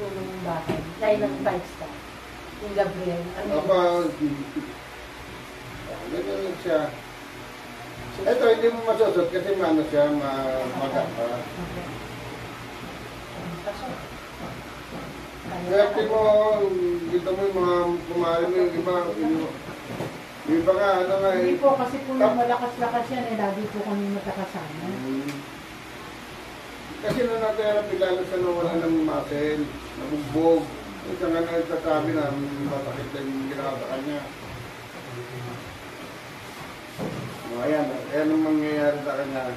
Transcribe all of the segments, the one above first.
tutulong ng bahay. Dahil ng 5-star. Yung Gabriel. Ano ganyan siya. Ito, hindi mo masusot kasi maano siya, magapa. Kaya mo, dito mo yung mga kumari mo yung iba, yung iba nga, ano nga hindi po, kasi po nung malakas-lakas yan, lagi po kami magkakasama. Kasi nung na-therapy, lalo sa nawala ng muscle, nabugbog. Isa nga nagsasabi na masakit na yung ginawa sa kanya. Ayan ang mangyayari sa kanya.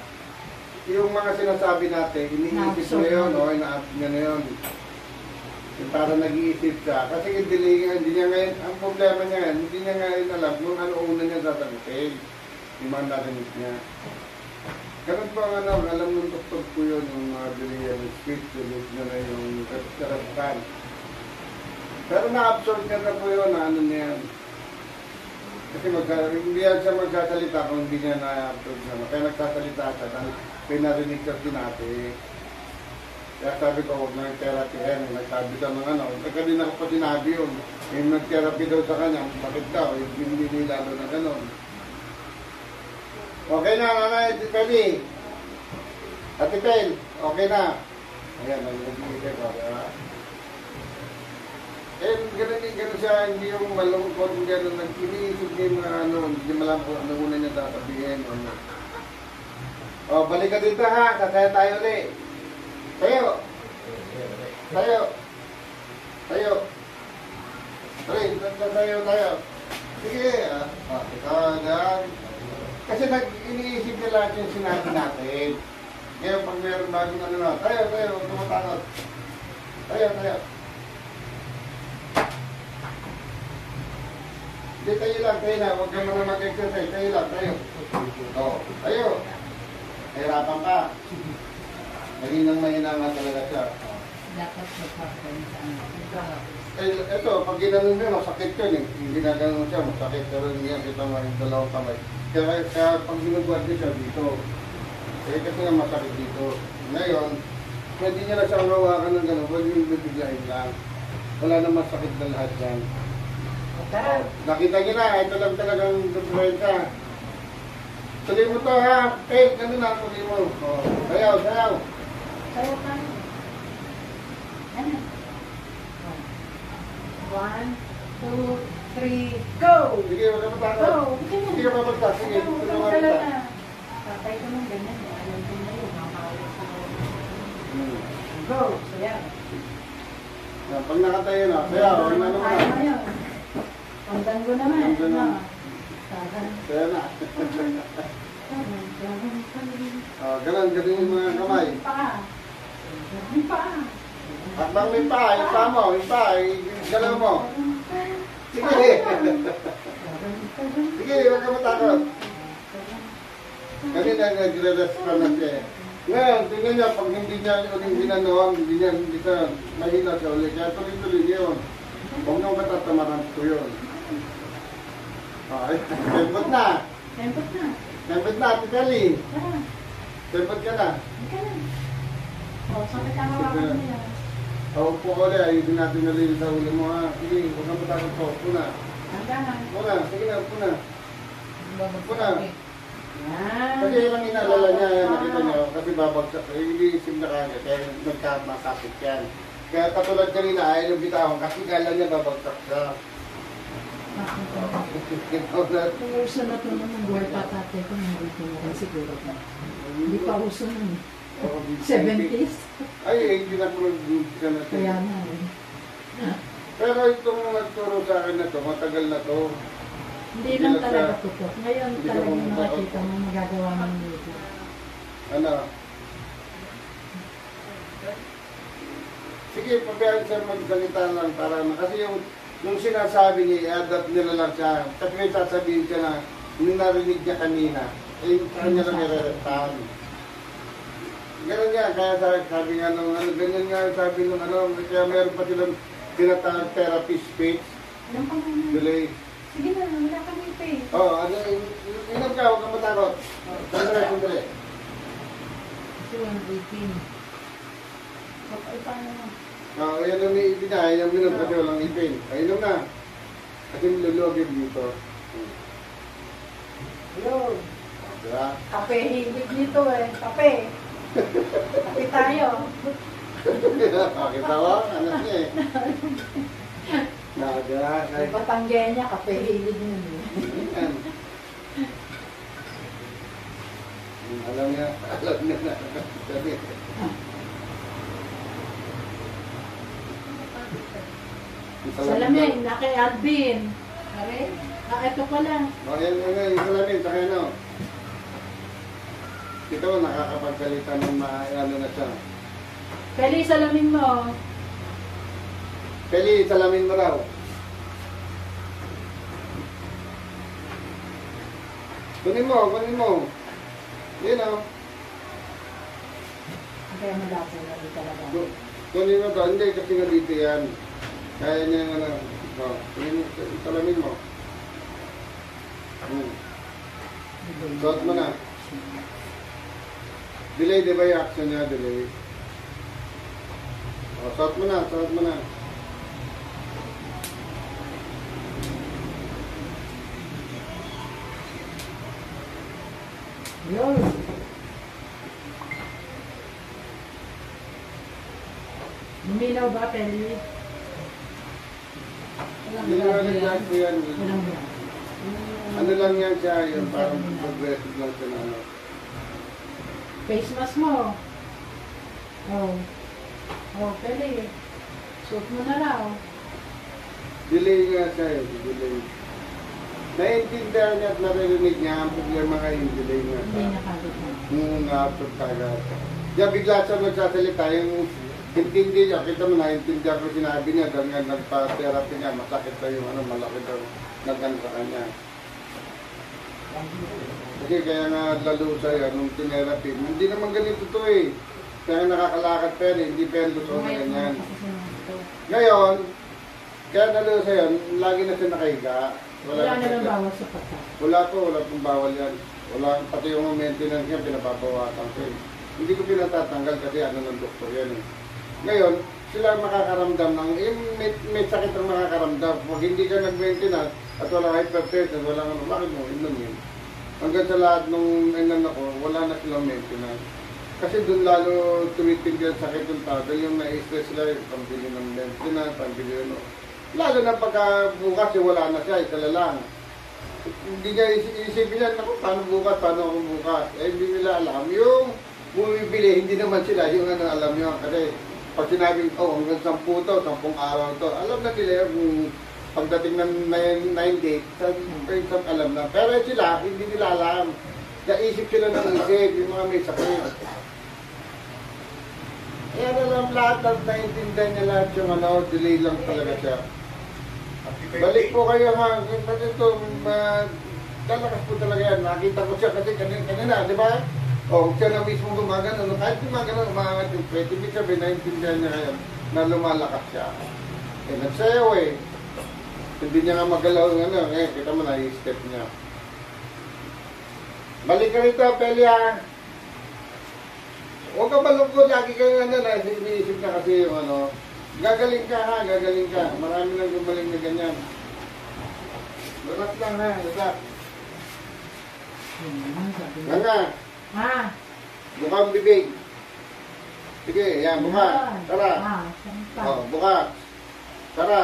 Yung mga sinasabi natin, iniisip mo yun, ina-app niya na yun. Yung para nag-iisip siya. Kasi hindi niya ngayon, ang problema niya, hindi niya ngayon alam kung ano una niya sasagutin. Yung mga narinig niya. Ganun po ang alam ng doktor ko yun, yung delirium speech, tulog niya na yung karapatan. Pero na-absorb niya na po yun, ano niya yan. Kasi hindi siya magsasalita kung hindi niya na-absorb naman. Kaya nagsasalita siya dahil pinarinig siya natin. Kaya sabi ko, huwag na yung therapy yan. Nagsabi siya ng ano. Kanina ko pa sinabi yun. Yung nag-therapy daw sa kanya, bakit daw? Hindi lalo na gano'n. Okay na, Nanay Ate Peli. Ate Pel, okay na. Ayan, nag-iisip ko. Ganun siya, hindi yung malungkot, gano'n, nag-iniisip niya yung ano, hindi malam po, ano muna niya sasabihin. O, balik ka dito ha, kasaya tayo ulit. Tayo! Tayo! Tayo! Tayo! Sige! Ikaw, dyan. Kasi iniisip niya lahat yung sinabi natin. Ngayon, pag mayroon bagong ano na, tayo, tumatakot. Tayo. Hindi, tayo lang, huwag ka muna mag-exercise, tayo lang. Oo, tayo. Hirapan ka. Mahina nga talaga siya. Dapat magpapagod sa ano. Ito, pag ginanong niya, masakit yun eh. Yung ginaganon siya, masakit. Pero hindi yan, kita mo yung dalawang kamay. Kaya pag ginagawa siya dito, kasi nga masakit dito. Ngayon, pwede niya na siyang hawakan ng gano'n, pwede yung bibiglain lang. Wala na masakit na lahat yan. Nakita niyo na, ito lang talagang tutuloy ka. Tuloy mo to ha. Ganun na, tuloy mo. Sayaw. Sayaw ka. Ano? 1, 2, 3, go! Sige, huwag ka matakot. Go! Sige ka mabagtas. Sige, tulungan kita. Tatay ko nung ganyan. Alam ko na yun. Makakawala sa go! Sayaw. Pag nakatayo na, sayaw. Ano na? Panggan ko naman. Kaya na. Ganun yung mga kamay. Yung paa. Akbang may paa, yung paa mo, galaw mo. Sige. Sige, huwag ka matakot. Kanina nagre-respond na siya. Ngayon, tingnan niya, pag hindi niya uling ginanoan, hindi siya mahina siya ulit. Kaya tuloy-tuloy yun. Huwag nang matatamaran ko yun. Okay, tempot na. Tempot na, Ate Peli. Tempot ka na. Sakit ang hawakan niya. Upo ko ulit, ayusin natin na rin sa ulo mo ha. Sige, huwag kang matakot po. Puna. Sige na, puna. Kasi ilang inalala niya, nakita niyo, kasi babagsak. Hindi isim na kanya, kaya nagkamasakit yan. Kaya katulad kanina, ayaw yung bitahon, kasi kala niya babagsak siya. Kung uso na ito naman, buhay pa tatay ko, hindi ko naman siguro pa. Hindi pa uso nun. 70s? Ay, hindi na ko nag-umpisa na ito. Kaya na Pero itong nagturo sa akin na ito, matagal na ito. Hindi lang talaga tutok. Ngayon talaga nakakita mo magagawa ng dito. Ano? Sige, pabayaan siya magsalita lang para kasi yung sinasabi niya, i-adapt nila lang siya. Kasi may sasabihin siya na yung narinig niya kanina, eh, kanya lang nire-reptan. Ganun nga, kaya sabi nga nung ganyan nga sabi nung kaya meron pa silang tinatawag therapy speech. Ilang pa naman? Delay. Sige na, wala kami pay. Inom ka, huwag kang matakot. Sandali. Kasi 118. Paano na? Yan ang ipin na. Yan ang minum kasi walang ipin. Ayun na. Kasi nilulogin dito. Yun. Diba? Kape, hilig nito eh. Kape. Kape tayo. Pakita ko, anak niya eh. Diba? Yung Batangge niya, kape, hilig niya. Yan. Alam niya na. Sabi. Salamin, na kay Alvin. Pare? Ito pala. Yan, yung salamin, saka ano. Ito, nakakapagsalita ng ano na siya. Peli, salamin mo. Peli, salamin mo raw. Kunin mo. Yun o. Kaya malabo na rin talaga. Kunin mo to, hindi kasi nga dito yan. Kaya niya yung ano. Kunin mo, salamin mo. Suot mo na. Delay, di ba yung action niya? Delay. Suot mo na. Yun. Luminaw ba, Peli? Hindi naman nag-like ko yan. Walang yan. Ano lang yan siya, yun parang progressive lang siya na ano. Face mask mo. Peli. Suot mo na raw. Delay nga siya eh, delay. Naiintindihan niya at naririnig niya ang problema nga yung delay nga Hindi siya. nakagod na. Nga-approve kagad. Kaya bigla siya nagsasalita yung intindi niya. Kita mo naiintindihan ko sinabi niya dahil nga nagpa-therapy niya, masakit na yung ano, malaki daw nagano sa kanya. Kasi kaya nga lalo sa'yo, nung tinerapy, hindi naman ganito to eh. Kaya nga nakakalakad pero hindi pero gusto na ganyan. Ngayon, kaya lalo sa'yo, lagi na siya nakahiga. Wala na lang bawal sa pagka. Wala pong bawal yan. Wala, pati yung maintenance niya, pinapabawasan ko eh. Hindi ko pinatatanggal kasi ano ng doktor yan eh. Ngayon, sila makakaramdam ng, may sakit ang makakaramdam. Pag hindi ka nag-maintenance at walang hypertension, walang ano, bakit mo, inom yun. Hanggang sa lahat nung inan ako, wala na silang maintenance. Kasi doon lalo tumitindi ang sakit ng tao, yung na-stress sila, pambili ng maintenance, pambili ano. Lalo na pagka bukas, wala na siya, isa lang. Hindi niya isipin niya, naku, paano ako bukas? Eh, hindi nila alam. Yung bumibili, hindi naman sila, yung ano, alam nyo. Kasi pag sinabing, hanggang 10 to, 10 araw to, alam na nila yung pagdating ng 9 days, alam na. Pero sila, hindi nila alam. Naisip sila ng isip, yung mga may sakit. Kaya alam lahat, naiintindihan niya lahat yung ano, delay lang talaga siya. Balik po kayo ha, ito, lalakas po talaga yan. Nakita ko siya kasi kanina, di ba? Siya na mismo gumagano. Kahit gumagano, umangat yung pwede. Ibig sabihin, naintindihan niya ngayon na lumalakas siya. Nagsayaw eh. Hindi niya nga magalaw ng ano. Kita mo na yung step niya. Balik ka rito, Pelia. Huwag ka malungkot. Lagi kayo iniisip na kasi yung ano. Gagaling ka ha, gagaling ka. Marami nang gumaling na ganyan. Relax lang ha, relax. Nga. Ha? Buka ang bibig. Sige, yan, buka. Tara. Bukas. Tara.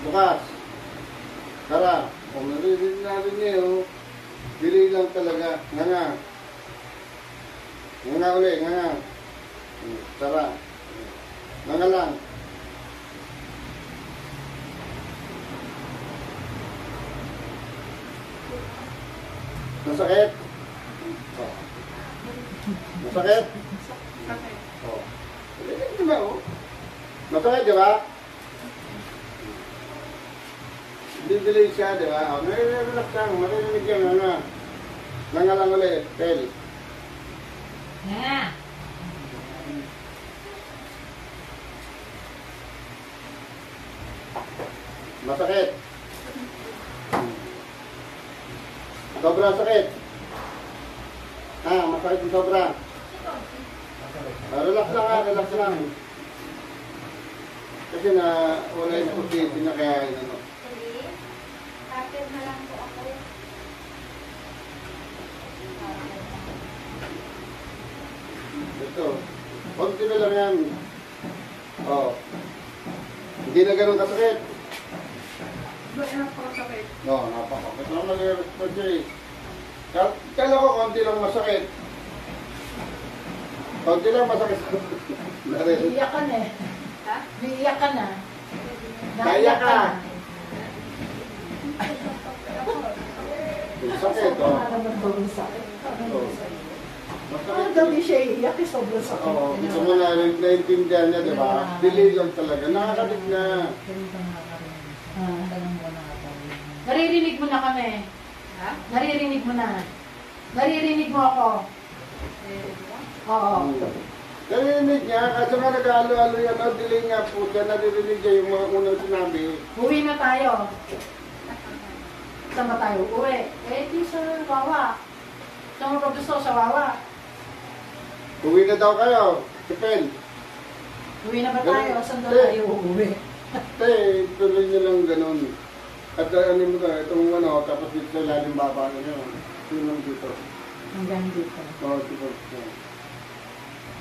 Bukas. Tara. Narinig natin niya, Bili lang talaga. Nga. Nga uli, nga. Tara. Nga lang. Masakit? Masakit? Di ba, Masakit, di ba? Didelay siya, di ba? Relax lang, marinig yan, Nga lang ulit, Pel. Nga. Masakit. Sobrang sakit. Masakit yung sobra. Relax lang ha, relax lang. Kasi na wala yung position na kaya ano. Hindi. Kapit na lang po ako. Ito. Konti na lang yan. Oh. Hindi na ganun kasakit. Ba, napakasakit. No, napakakit lang nag-respond siya eh. Kala ko konti lang masakit. Konti lang masakit. Iiyak ka na eh. Ha? Iiyak ka na. Kaya ka. na. Sakit, oh. Ano naman daw yung sakit? Oh. Ah, Masakit. daw di siya iiyak eh, sobrang sakit. Oo, gusto mo na naintindihan niya, di ba? Delay lang talaga. Nakakadip na. Ah. Naririnig mo na kami. Ha? Naririnig mo na. Naririnig mo ako. Oo. Narinig niya, kasi nga nag-alo-alo yan, delay nga po siya, naririnig niya yung mga unang sinabi. Uwi na tayo. Saan ba tayo? Uwi. Eh, di sa Wawa. Saan mo pa gusto? Sa Wawa. Uwi na daw kayo, si Pen. Uwi na ba tayo? Saan daw tayo uuwi? Tuloy niyo lang ganun. At ano mo ka, itong ano, tapos dito sa lalim baba niyo. Yun lang dito. Hanggang dito. Oo, dito.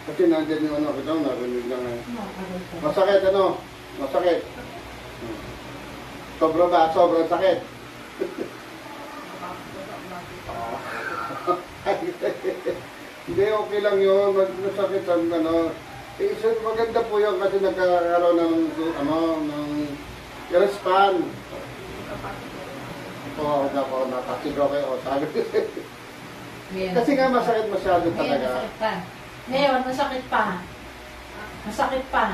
Kasi nandyan yung ano, kita mo, narinig lang eh. Makagal ka. Masakit ano? Masakit. Sobra ba? Sobrang sakit. Hindi, okay lang yun. Masakit ang ano. Maganda po yun kasi nagkakaroon ng ano, ng respan. Oo, ako napasigaw kayo. Sabi kasi nga masakit masyado talaga. Masakit pa. Ngayon, masakit pa. Masakit pa.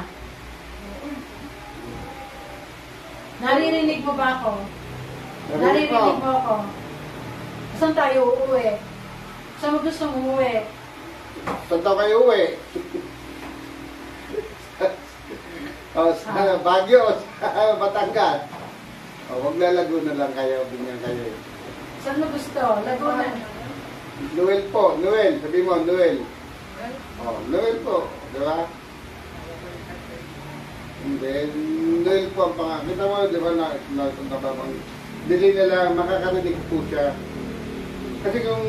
Naririnig mo ba ako? Naririnig mo ako? Saan tayo uuwi? Saan mo gusto umuwi? Saan daw kayo uwi? Baguio, Batangas. Huwag lalago na lang kayo, binyan kayo. Saan mo gusto? Laguna. Noel po, Noel. Sabi mo, Noel. Noel po. Di ba? Hindi, Noel po ang pangalan. Kita mo, di ba, nababang. Dili na lang, makakarinig po siya. Kasi kung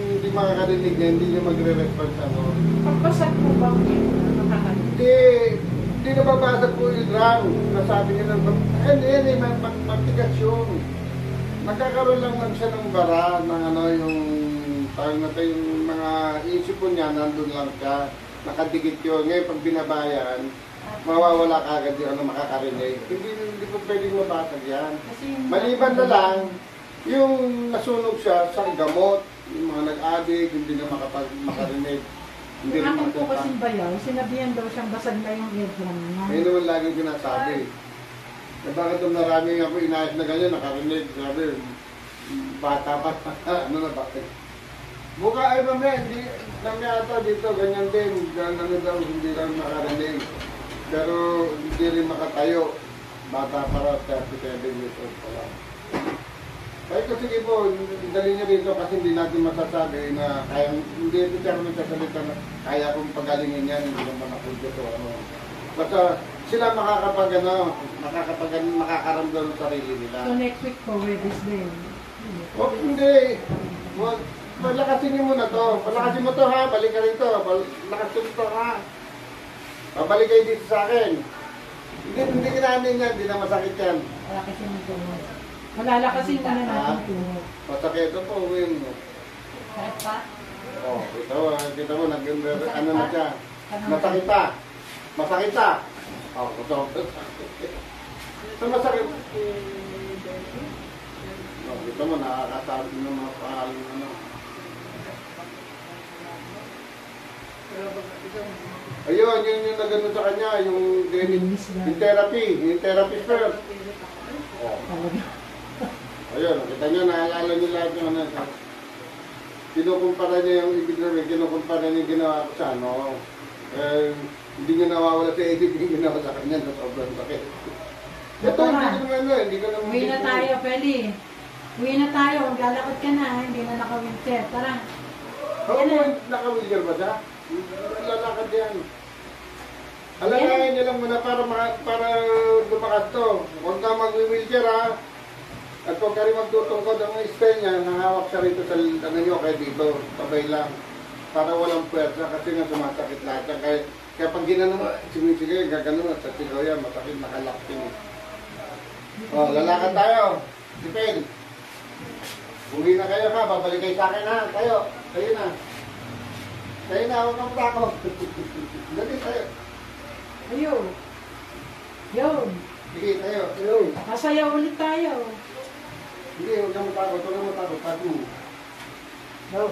hindi makakarinig niya, hindi niya magre-response ano. Pagpasag mo ba nakakalimutan? Hindi nababasag po yung drum. Nasabi niya lang, hindi, matigas yun. Nagkakaroon lang siya ng bara, ng ano, yung tawag natin yung mga isip po niya, nandun lang siya. Nakadikit yun. Ngayon, pag binabayan, mawawala ka agad yung ano, makakarinig. Hindi po pwedeng mabasag yan. Maliban na lang, yung nasunog siya sa gamot, yung mga nag-adik, hindi na makarinig. Hindi Yung rin ating po makita. kasing bayaw, sinabihan daw siyang basag na yung eardrum niya. Ngayon naman lagi sinasabi. Eh bakit nung narami nga po inayos na ganyan, nakarinig, sabi, bata pa, ano na bakit? Buka ay mamaya, hindi, mamaya ito dito, ganyan din, ano daw, hindi lang makarinig. Pero hindi rin makatayo. Bata para 37 years old pa lang. Kaya ko sige po, dali niyo dito kasi hindi natin masasabi na kaya, hindi ito siya kami sasalita na kaya kong pagalingin yan, hindi naman ako dito. Ano. Basta sila makakaramdam ng sarili nila. So next week po, Wednesday. Hindi. Palakasin niyo muna to. Palakasin mo to ha, balik ka rito. Palakasin mo to ha. Pabalik kayo dito sa akin. Hindi kinanin yan, hindi na masakit yan. Malakasin mo po. Malalakasin mo na natin po. Masakit ito po, uwin mo. Kahit pa? Oh, kita mo, ano na siya. Masakit pa. Masakit pa. Oh, ito. So, masakit. Oh, kita mo, nakakasabi ng mga pangalan ano. Ayun, yun yung nagano sa kanya, yung therapy first. Oh. Talaga. Ayun, kita nyo, naalala niyo lahat yung ano. Kinukumpara niya yung ibig sabihin, kinukumpara niya yung ginawa ko sa ano. Hindi niya nawawala sa isip yung ginawa sa kanya na sobrang sakit. Ito, hindi ko naman. Uwi na tayo, Peli. Uwi na tayo, maglalakad ka na, hindi na naka-wheelchair. Tara. Oo, naka-wheelchair ba siya? Lalakad yan. Alalayan niyo lang muna para dumakas to. Huwag ka mag-wheelchair ha. At huwag ka rin magtutungkod ang style niya, nahawak siya rito sa ano nyo, kaya dito, tabay lang. Para walang puwersa kasi nga sumasakit lahat yan. Kaya pag ginano mo, sumisigay, gagano sa sigaw yan, masakit, nakalakting. O, lalakad tayo. Dipin. Uwi na kayo ha, babalik kayo sa akin ha. Kayo na. Kayo na, huwag kang takot. Dali tayo. Ayun. Yun. Sige, tayo. Ayun. Masaya ulit tayo. Sige, huwag kang matakot, huwag kang matakot. Tago. No.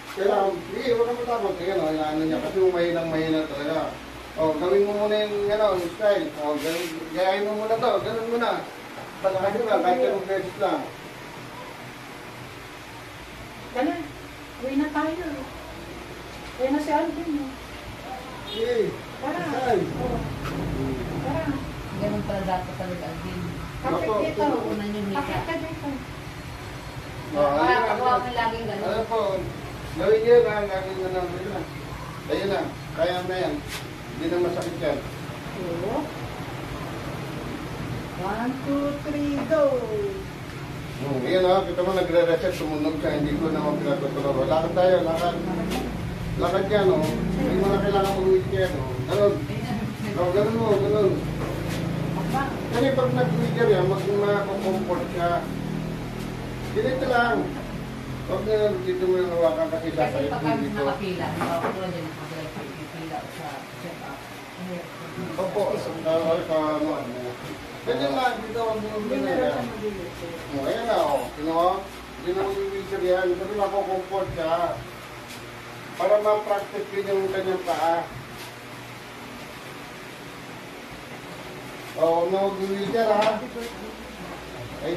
Kailangan, sige, huwag kang matakot. Sige, no, ano niya, kasi mahina talaga. O, gawin mo muna yung, yung style. O, gayahin mo muna to, ganun muna. Palakasin lang, kahit ganun beses lang. Kaya, uwi na tayo. Uwi na si Alvin. Sige, Tara. style. Tara. Ganun pala dapat talaga, Alvin. Kapit Opo. dito. Una niyo, Kapit Mika. ka dito. Para ako ang laging Ano ganun. po, gawin niyo na, laging na lang. Tayo na, kaya na yan. Hindi na masakit yan. 1, 2, 3, go! Ngayon ha, kita mo nagre-reset, tumunog siya, hindi ko naman pinatutulog. Lakad tayo, lakad. Lakad yan o. Hindi mo na kailangan mag-wheelchair o. Ganun. O, ganun mo, ganun. Kasi pag nag-wheelchair yan, mas makakomfort siya. Ganito lang. Huwag na dito mo yung hawakan kasi Kasi sasayot pag mo kami dito. nakapila, nakapila din nakapila sa check-up. Opo, sa ano. Ganyan lang, dito ang Hindi mga na rin yan. siya mag-ilit. O, ayan na o. Kinuha? Hindi na mag-wheelchair yan. Kasi makakomfort siya. Para ma-practice din yung kanyang paa. O, huwag na mag-wheelchair ha. Ay.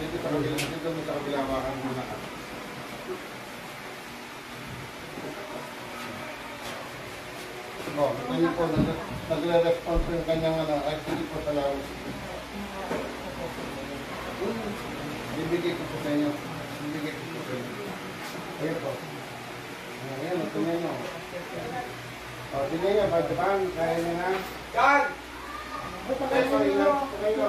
Dito sa kabila. Dito mo sa kabila. Hawakan muna ka. O, ito niyo po. Nagre-response yung kanyang activity po sa laro. Bibigay ko po sa inyo. Bibigay ko po sa inyo. Ayan po. Ayan, ito na yun. O, tingnan nyo, pagdapan, kaya nyo na. Yan! Ito, ingat. Ito.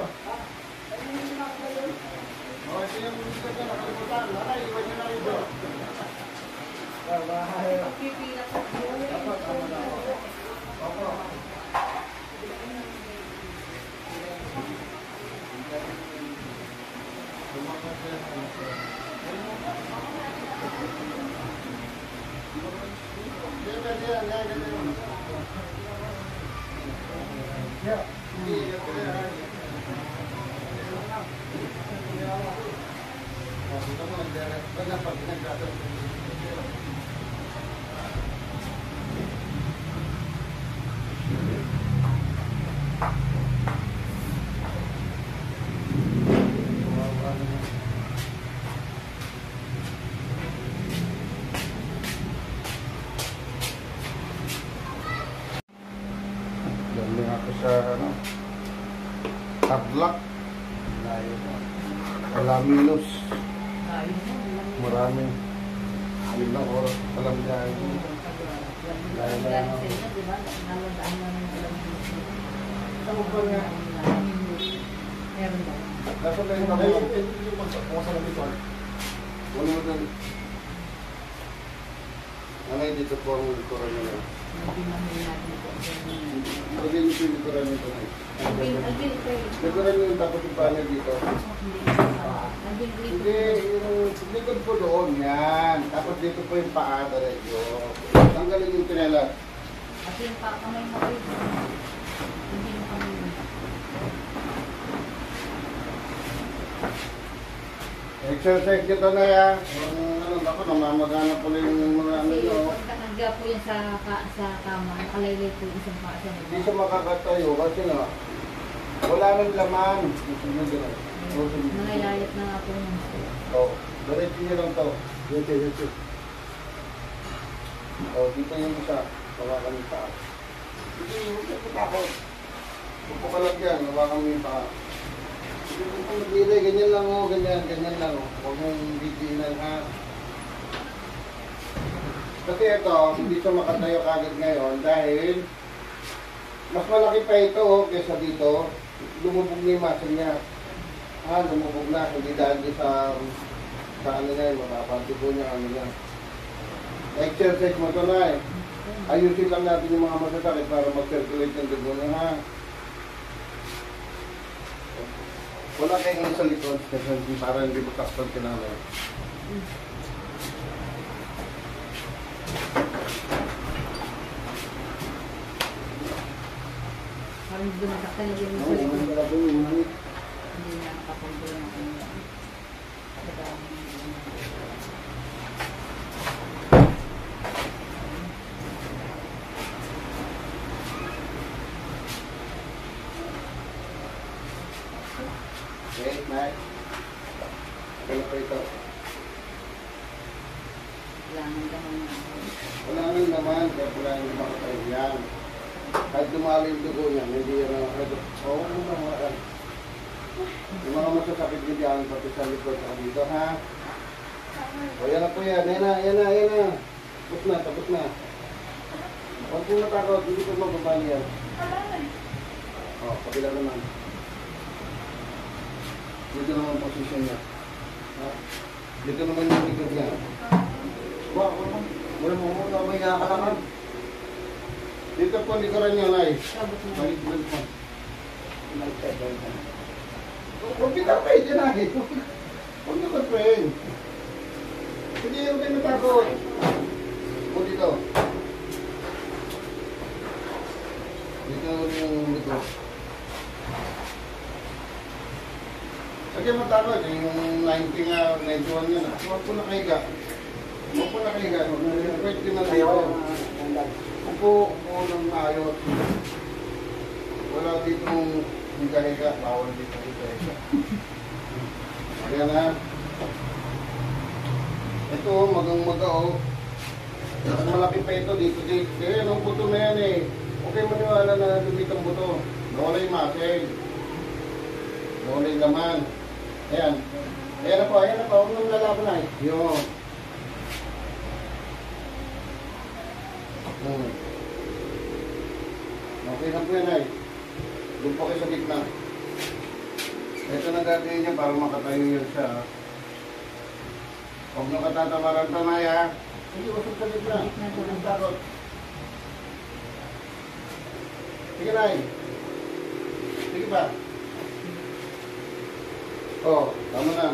O, ito yung dito na nakalimutan. Nara, iwan nyo na ito. Pipila ko. Dapat, tama na. Opo. Galing ako sa Tarlac. Wala minus. Ayun mo. Marami. Ilang oras palang dahil. Dahil sa inyo, di ba? Nalandaan mo ng alam dito. Ano ba nga? Meron ba? Nasa tayo na mo. Kung saan dito. Wala mo doon. Ano dito po ang likuran nila? Nabinahin natin ito. Lagay niyo po yung likuran nito. Alvin, kayo. Likuran niyo yung tapos yung panel dito. Alvin, Hindi, yung likod po doon. Yan. Tapos dito po yung paa. Diretso. Tanggalin yung tinela. At yung kamay mo kayo. Hindi mo kami. Exercise kita na yan. Ako, namamagana pala yung mga ano Kasi nyo. pagka nagga po yan sa kama, nakalaylay po yung isang paa sa Hindi siya makakatayo kasi na wala nang laman. Nangyayayat na nga po yung Oo. Diretso nyo lang to. Dito. O, dito yung isa. Hawakan yung paa. Dito yung takot. Upo ka lang yan. Hawakan mo yung paa. Dito yung maglilay. Ganyan lang o. Ganyan lang o. Huwag mong biginan ha. Kasi ito, hindi siya makatayo kagad ngayon dahil mas malaki pa ito kaysa dito. Lumubog na yung muscle niya. Lumubog na. Hindi dahil din sa ano niya, makapanti po niya, ano niya. Exercise mo ito na eh. Ayusin lang natin yung mga masasakit para mag-circulate yung dugo niya, ha? Wala kayong sa likod kasi para hindi makaspan ka namin. Parang dumadakal yung Oo, sa likod. hindi na yung Hindi na nakapagpulo ng kanya. Okay, Mike. Kaya pa ito. Kailangan ka naman ako. Wala nang naman, kaya wala nang makatayo yan. Kahit dumali yung dugo niya, hindi yan ang oo, ano na mga kan. Yung mga masasakit din yan, pati sa likod sa dito, ha? O, yan na po yan. Yan na, yan na, yan na. Tapos na, tapos na. Huwag po natakot, hindi po mababali yan. O, kabila naman. Dito naman position niya. Ha? Dito naman yung likod niya. Wala mo muna, may nakakalangan. Dito po, likuran niya, Nay. Malikod po. Huwag kita kayo dyan, Nay. Huwag na ka-train. Hindi yung kayo natakot. O dito. Dito yung likod. Sige matakot, yung 90 nga, 91 nga na. Huwag po nakahiga. Huwag po nakahiga. Pwede na dito. Upo ng maayos. Wala dito higa-higa. Bawal dito higa-higa. Ayan na. Ito, magang-maga Mas malaki pa ito dito. Ayan, ang buto na yan eh. Okay maniwala na lumit ang buto. Nawala yung muscle. Nawala yung laman. Ayan. Ayan na po, ayan na po. Huwag nang lalaban na eh. Yun. Okay na po yan ay. Doon po kayo sa gitna. Ito na gagawin niya para makatayo yun siya. Huwag nyo katatamaran tamay ha. Hindi, usap sa gitna. Huwag takot. Sige na ay. Sige pa. Oh, tama na.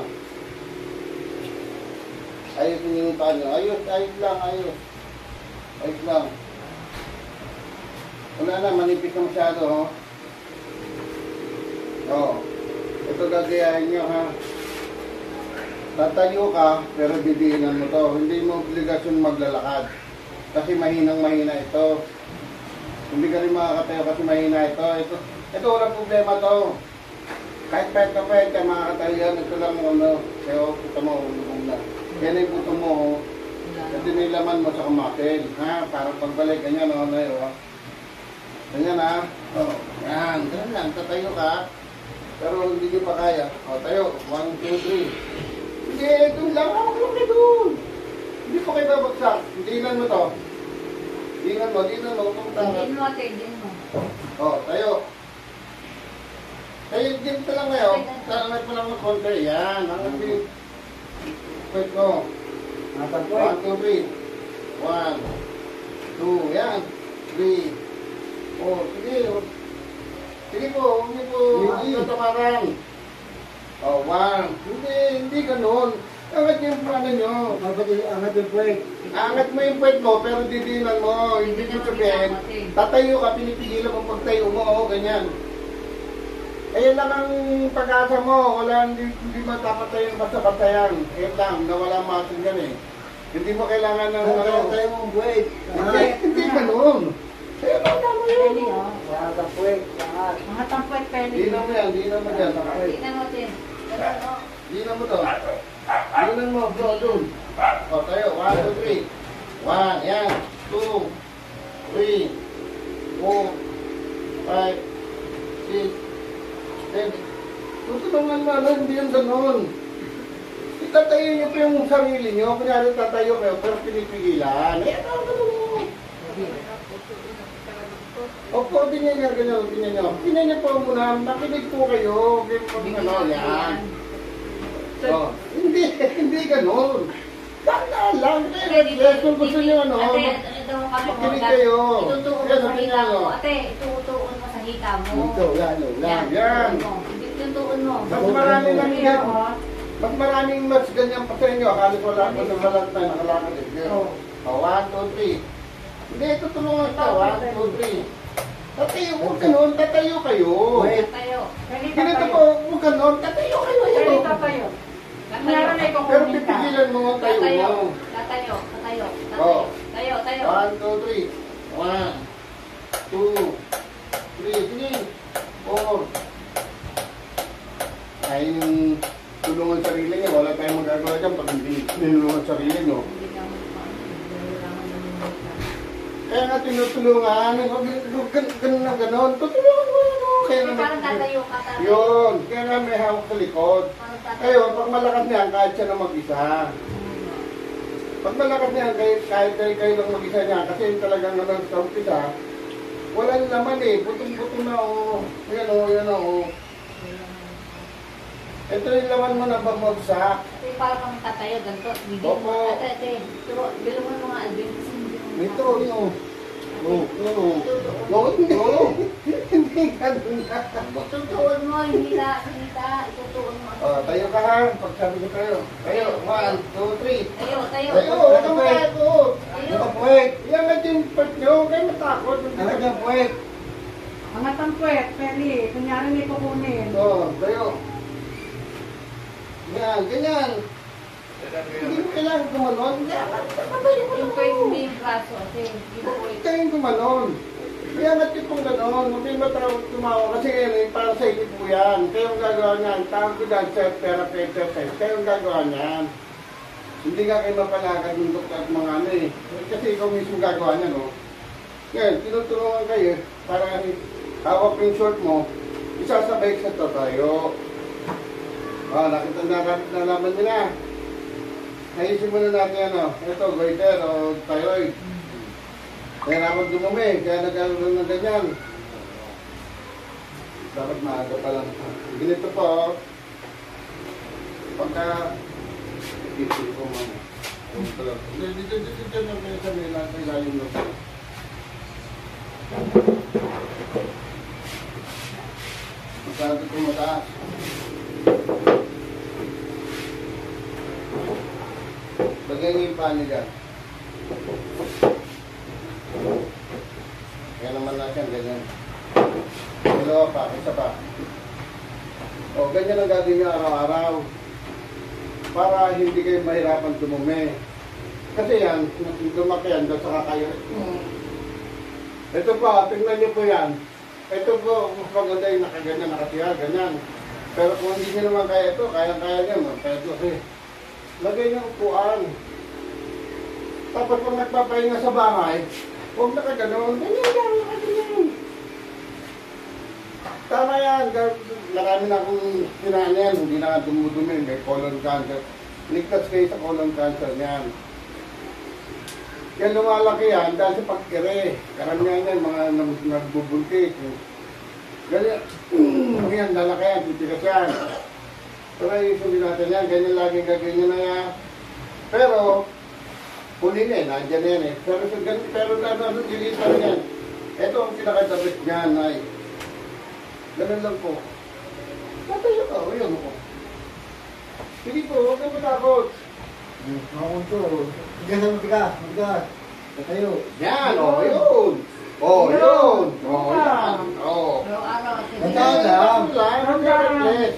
Ayos yung paa nyo. Ayos, ayos lang, ayos. Ayos lang. Wala na, manipis na masyado, ho. Oh. Ito gagayahin nyo, ha. Tatayo ka, pero bibihinan mo to. Hindi mo obligasyon maglalakad. Kasi mahinang-mahina ito. Hindi ka rin makakatayo kasi mahina ito. Ito walang problema to. Kahit pahit ka makakatayo yan. Ito lang ano. Kaya puto mo, na. Yan ay puto mo, ho. Ito nilaman mo sa kamatil. Ha? Parang pagbalik, ganyan, ho. Ganyan, ha. Oh, yan. Ganyan lang. Tatayo ka. Pero hindi nyo pa kaya. O, tayo. 1, 2, 3. Hindi, doon lang. Hawak lang kayo doon. Hindi pa kayo babagsak. Dinan mo to. Dinan mo. Din mo, din mo. O, tayo. Tayo, dito lang kayo. Talamay pa lang ng konti. Yan. Hanggang din. Wait mo. 1, 2, 3. 1, 2. Yan. 3. O, sige. Sige po, hindi po. Hindi tamaran. Oh, 1. Hindi ganun. Angat yung plano nyo. Angat yung puwet. Angat mo yung puwet mo, pero didinan mo. Hindi mo sabihin. Tatayo ka, pinipigilan mo pagtayo mo. Oh, ganyan. Ayan lang ang pag-asa mo. Wala, hindi matapatayin basta-basta yan. Ayan lang, nawala masin yan eh. Hindi mo kailangan ng Tayo mo ang puwet. Hindi ganun. Ayan lang, tama yun. Pwede, oh. Angat ang puwet. Angat. Mga tampuet, pwede. Dinan mo yan, dinan mo yan. Tingnan mo, din. Dinan mo to. Dinan mo, bro, doon. O, tayo. 1, 2, 3. 1, yan. 2, 3, 4, 5, 6, 7. Tutulungan mo, ano, hindi yung ganun. tatayo niyo po yung sarili niyo. Kunyari tatayo kayo, pero pinipigilan. Eh, ano? Opo, tingnan niya, ganyan, tingnan niyo. Tingnan niyo po muna, makinig po kayo. Ano, yan. Oh, hindi ganun. Tanda lang, yes, kung gusto niyo ano. Ate, ito mo kami Makinig kayo. Itutuon mo sa hita mo. Ate, itutuon mo sa hita mo. Ito, yan. Yan. Itutuon mo. Mas marami lang yan. Mas maraming mas ganyan pa sa inyo. Halos wala ko sa walang tayo nakalakad eh. Oh. 1, 2, 3. Hindi, tutulungan ka. 1, 2, 3. Tatayo, huwag ganun. Tatayo kayo. Tayo. Ganito po, huwag ganun. Tatayo kayo. Ganito tayo. Meron na ikaw Pero kuminta. pipigilan mo ang tayo Tatayo. mo. Tatayo. Tatayo. Oh. Tayo. Tayo. 1, 2, 3. 1, 2, 3, 4. Ay, yung tulungan sarili niya, wala tayong magagawa dyan pag hindi tinulungan sarili niyo. Hindi ka kailangan ng Kaya nga tinutulungan, ganun na ganun, tutulungan mo yun. Kaya Parang naman, tatayo ka. yun, kaya nga may hawak sa likod. Parang tatayo. Kayo, pag malakas niyan, kahit siya na mag-isa. Pag malakas niyan, kahit kayo lang mag-isa niya, kasi talagang naman sa umpisa, walang laman eh, putong-puto na o, yan o. Ito yung laman mo na bumagsak. Ate, parang kami tatayo, ganito. Opo. Ate, bilong mo mga Alvin kasi hindi mo. Ito, yun. Hindi ganun na. Itutuon mo, hindi na. Itutuon mo. Tayo ka ha, pagsabi ko tayo. Tayo, 1, 2, 3. Tayo. Tayo, huwag kang matakot. Nakapuwet. Yan nga yung part nyo, huwag kayo matakot. Angat ang puwet. Angat ang puwet, pwede. Kunyari may kukunin. Tayo. Yan, ganyan. Hindi mo kailangan gumanon. Yung pwede hindi yung braso. Ate, yung Huwag pwede. kayong gumanon. Yan at yung ganon. Huwag kayong matawag tumawa. Kasi yan eh, para sa inyo po yan. Kayong gagawa niyan. Tawag ko dyan, self-therapy exercise. Kayong gagawa niyan. Hindi nga kayo mapalagad ng doktor at mga ano eh. Kasi ikaw mismo gagawa niyan, no? Yan, tinutulungan kayo para hawak yung short mo, isasabay sa tayo. Nakita nalaman nyo na. Ayusin muna natin ano, ito, goiter o thyroid. Kaya naman dumumi, kaya nagkaroon ng ganyan. Dapat maaga pa lang. Ganito po, pagka, isip ko mama. Dito na kayo sabihin natin ilalim mo. Masyado ko mataas. Lagyan niyo yung paano dyan. Kaya naman natin, ganyan. Dalawa pa, isa pa. O, ganyan ang gagawin niyo araw-araw. Para hindi kayo mahirapan tumumi. Kasi yan, lumaki yan, doon sa kakayo. Ito pa, tingnan niyo po yan. Ito po, mas maganda yung nakaganyan, nakatiya, ganyan. Pero kung hindi niyo naman kaya ito, kaya-kaya niyo, kaya ito kasi. Lagay niyo upuan. Tapos pag nagpapahinga sa bahay, huwag nakaganon. Ganyan lang, nakaganyan. Tama yan. Marami na akong pinanyan. Hindi na dumudumi. May colon cancer. Ligtas kayo sa colon cancer niyan. Yan lumalaki yan dahil sa pagkire. Karamihan yan, mga nagbubuntis. Ganyan. Yan, lalaki yan. Titigas yan. Pero isunin natin yan. Ganyan lagi gagawin na yan. Pero, huli na eh. Nandiyan na yan eh. Pero nilita rin yan. Ito ang pinakadabit niyan ay ganun lang po. Tatayo ka. O yun po. Sige po, huwag kang matakot. Ako ito. Bigas ang bigas. Bigas. Tatayo. Yan, o yun. O yun. O yan. O. Araw-araw. Lang.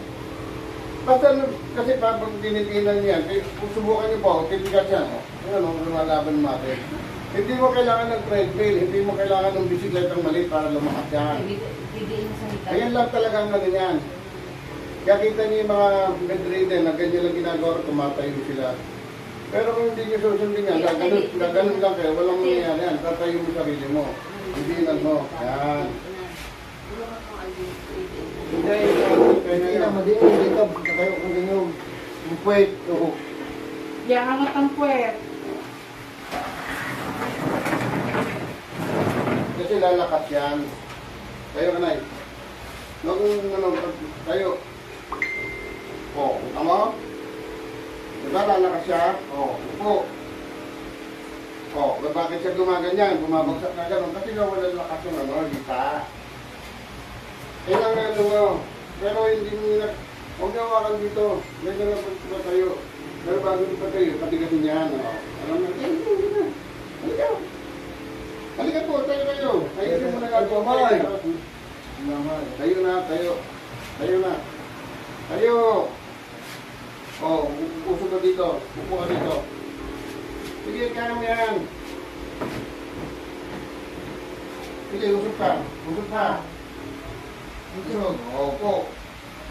Basta kasi pag tinitinan yan, subukan niyo po, titigas yan. Ano, lumalaban natin. Hindi mo kailangan ng treadmill, hindi mo kailangan ng bisikletang maliit para lumakas yan. Bibiin mo sa hita. Ayan lang talaga ang ano yan. Kaya kita niyo yung mga bedridden na ganyan lang ginagawa, tumatayo sila. Pero kung hindi niyo susundin yan, gaganon lang kayo, walang mangyayari yan. Tatayo mo sarili mo. Hibinan mo. Yan. Hindi, Hindi na madiin. Dito. Tatayo kang ganyan. Yung puwet. Oo. Yan angat ang puwet. Kasi lalakas yan. Tayo ka na eh. Nung tayo. O, tama? Diba lalakas siya? O, upo. O, bakit siya gumaganyan? Bumabagsak na gano'n. Kasi nga wala lakas yung ano, lita. Kailangan ano mo. Pero hindi mo na... Huwag na hawakan dito. Ganyan lang pa tayo. Pero bago pa tayo, patigasin yan. O. Alam na, halika. Halika po, tayo kayo. Tayo mo na gagawa. Tayo na, tayo. Tayo na. Tayo. O, upo ka dito. Upo ka dito. Sige, kaya mo yan. Sige, usap ka. Usap ka. Usap. O, upo.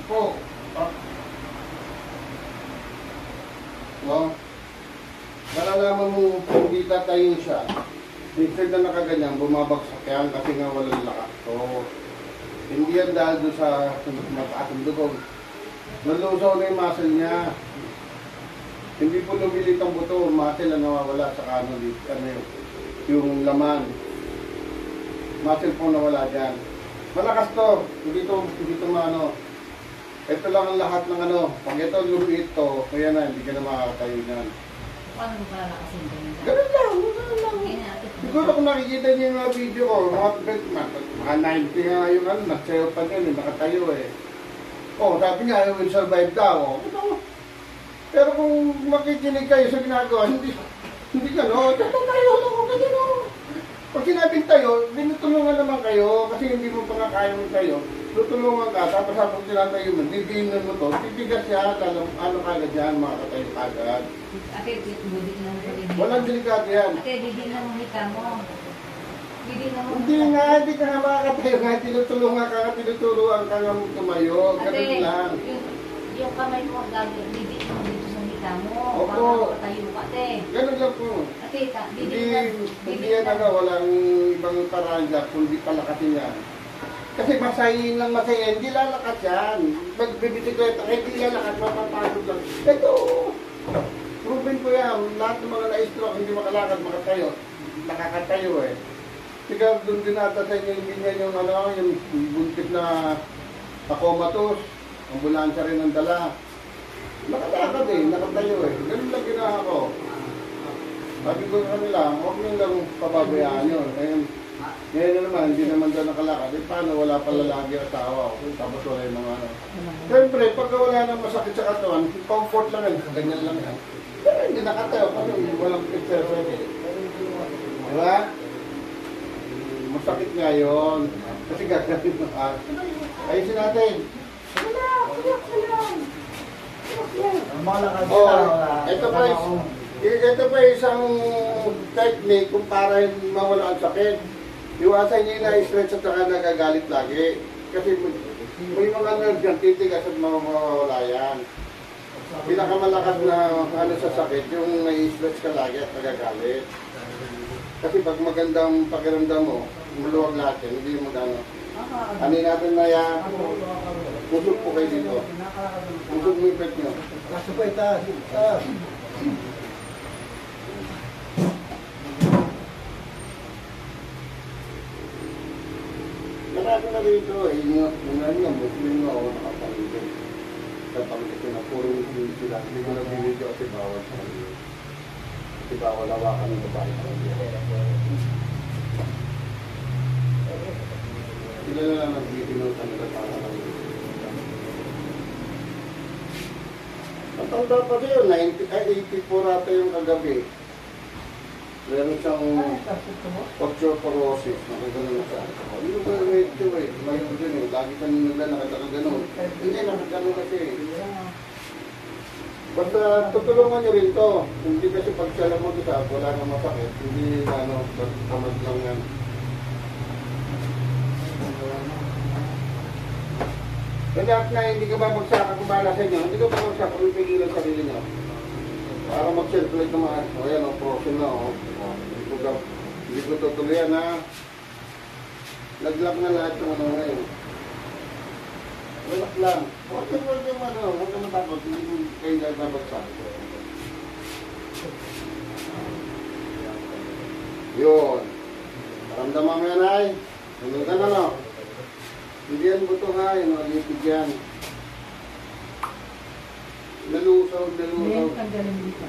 Upo. O. Malalaman mo kung di tatayo siya. Instead na nakaganyan, bumabagsak yan kasi nga walang lakas. So, hindi yan dahil doon sa mataas ang dugog. Nalusaw na yung muscle niya. Hindi po lumilit ang buto, muscle na nawawala sa ano yung laman. Muscle po nawala dyan. Malakas to, hindi to maano. Ito lang ang lahat ng ano. Pag ito lumiit to, kaya na, hindi ka na makakatayo niyan. Paano mo pala nakasin ganun? Ganun lang, ganun lang. Siguro kung nakikita niyo yung mga video ko, mga 90 nga yung ano, nagsayo pa din, nakatayo eh. Oh, sabi niya, I will survive daw. Pero kung makikinig kayo sa ginagawa, hindi gano'n. Tayo lang ako ganyan o. Pag sinabing tayo, tinutulungan naman kayo, kasi hindi mo pa nga kaya mo tayo. Tutulungan ka, tapos habang tinatayo mo, didiinan mo to, titigas siya, ano kagad yan, makakatayo kagad. Ate, budi na mo rin. Walang delikado yan. Ate, bidi na mo hita mo. Bidi na mo. Hindi nga, hindi ka nga makakatayo nga, tinutulungan ka nga, tinuturuan ka nga tumayo, ganun lang. Yung kamay mo ang gagawin, bidi mo dito sa hita mo. Opo. Para makatayo ka, ate. Ganun lang po. Ate, bidi Hindi, na. hindi yan ano, walang ibang paraan dyan, kundi palakasin yan. Kasi masayin lang masayin, hindi lalakas yan. Magbibisikleta, hindi lalakas, mapapagod lang. Ito, proven ko yan, lahat ng mga na-stroke, hindi makalakad, makatayo. Nakakatayo eh. Siguro doon din ata sa inyo, hindi niya yung ano, yung buntis na comatose, ambulansya rin ang dala. Nakalakad eh, nakatayo eh. Ganun lang ginawa ko. Sabi ko sa kanila, huwag nyo lang pababayaan yun. Ngayon na naman, hindi naman daw nakalakad. Eh, paano wala pala lagi asawa ko? Tapos wala yung mga ano. Siyempre, pagka wala nang masakit sa katawan, comfort lang yan. Ganyan lang yan. Pero hindi nakatayo kasi walang picture pwede. Diba? Masakit nga yun. Kasi gagawin mo. Ayusin natin. Ito pa isang technique kung para mawala ang sakit. Iwasan niyo na i-stretch at saka nagagalit lagi. Kasi may mga nerves yan, titigas at mawawala yan. Pinakamalakas na ano sa sakit, yung na-stretch ka lagi at nagagalit. Kasi pag magandang pakiramdam mo, maluwag lahat yan, hindi mo gano'n. Anin natin na yan, usog po kayo dito. Usog mo yung pet nyo. Kaso pa itaas. Marami na rito eh, yung ano nga, Muslim nga ako nakapalitin. Sa palitin na puro Muslim sila. Hindi ko nag-video kasi bawal sa kanila. Kasi bawal hawakan ng babae sa kanila. Sila na lang nag-ibinutan nila para lang. Ang tanda pa rin, 84 ata yung kagabi. Meron siyang osteoporosis, nakagano na siya. Ano ba yung ito eh? Mayroon din eh. Lagi kang naglalakad ka gano'n. Hindi, nakagano kasi. Basta tutulungan nyo rin to. Hindi kasi pag siya lang mag-isa, wala nang masakit. Hindi ano, tamad lang yan. Kaya na hindi ka babagsakan kung bahala sa inyo, hindi ka babagsakan kung pigilan sarili nyo. Para mag-circulate naman. O yan o, frozen na o. Hindi ko tutuloyan ha. Nag-lock na lahat yung ano ngayon. Relax lang. Huwag kang matakot. Hindi kayo nababagsak. Yun. Maramdaman mo yan ay. Tulugan ano. Hindi yan buto nga. Lipid yan. Nalusaw. Ngayon, tanggalin dito.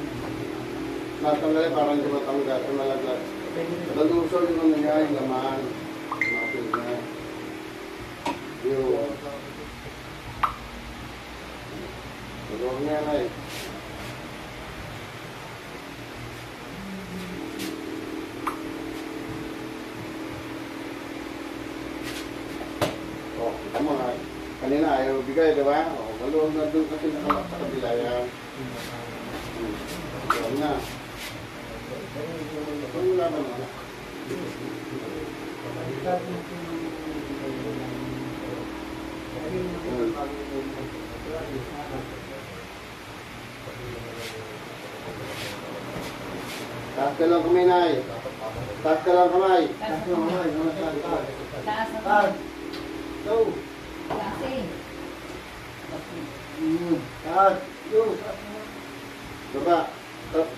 Natanggalin parang di matanggal. Malaglag. Nalusaw yung ano niya, yung laman. Napil niya. Yun. Tulog niya na eh. Oh, kita mo nga. Kanina ayaw bigay, di ba? Oh, maluwag na doon kasi nakalap sa kabila yan. Tulog na. Ano laban mo? Taas ka lang kamay, Nay. Taas ka lang kamay. Taas mo, kamay. Taas. Taas na Taas. Go. Taas eh. Taas. Go. Baba. Tap.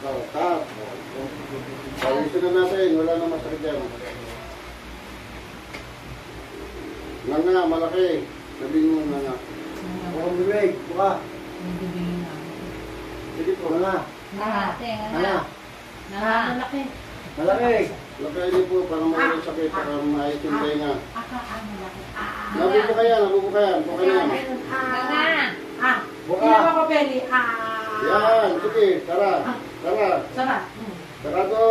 Oh, tap. Ayusin na natin. Wala na masakit yan. Nga, malaki. Sabihin mo nga. Bukang bibig. Buka. Nagbibihin na. Sige po. Nga. Nahate, Nga. nga. Ah, malaki. Malamig. Lakay din po para mawala yung sakit. Para maayos yung tenga. Malaki. Nabubukayan. Buka na yan. Nga. Buka. Hindi ako pwede. Yan. Sige. Tara. Tara. Sarap. Sarado.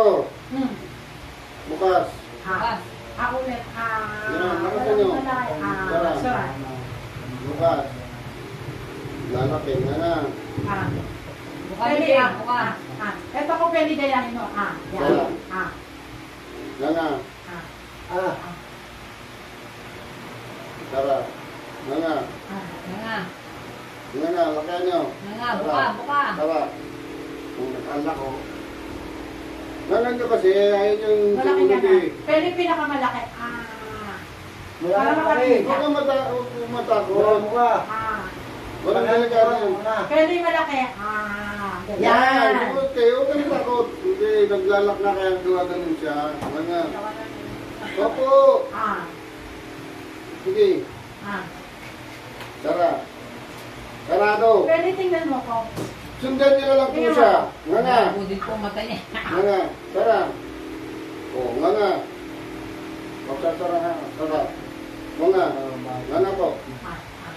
Bukas. Bukas. Ulit. Yan. Nakasa nyo. Tara. Sarap. Bukas. Lalaki na na. Bukas Pwede din. ah. Bukas. Ito ko pwede gayahin mo. Sarap. Yan. Nga. Ah. Tara. Nga. Nga. Nga. Lakayan nyo. Nga. Buka. Buka. Tara. Kung nag-anak ko. Ngayon nyo kasi, ayun yung Malaki ka sumunod na. eh. Pwede pinakamalaki. Malaki. Huwag kang matakot. Buka. Buka. Walang delikado yun. Pwede malaki. Yan! Huwag kayo, huwag kang matakot. Hindi, naglalak na kaya gawa ganun siya. Nga. Opo! Sige. Tara. Sarado. Pwede tingnan mo ko. Sundan nyo na lang po siya. Nga. Budin po mata niya. Nga. Tara. O, nga. Magsasara ha. Tara. Nga. Nga po.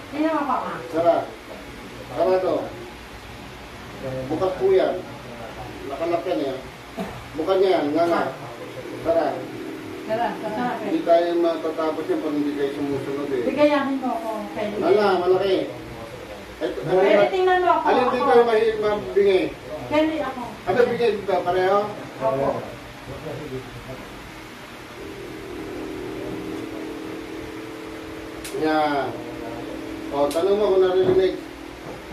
Tingnan mo ko. Tara. Sarado. Bukas po yan. Nakalak yan yan. Bukan niya yan. Nga. Tara. Tara. Tara. Hindi tayo matatapos yan pag hindi kayo sumusunod eh. Bigayahin mo ko. Pwede. Malaki. Ito, Pwede tingnan mo ako. alin dito yung mabingay? Pwede ako. Ano bingay dito? Pareho? Opo. Yan. O, tanong mo kung narinig.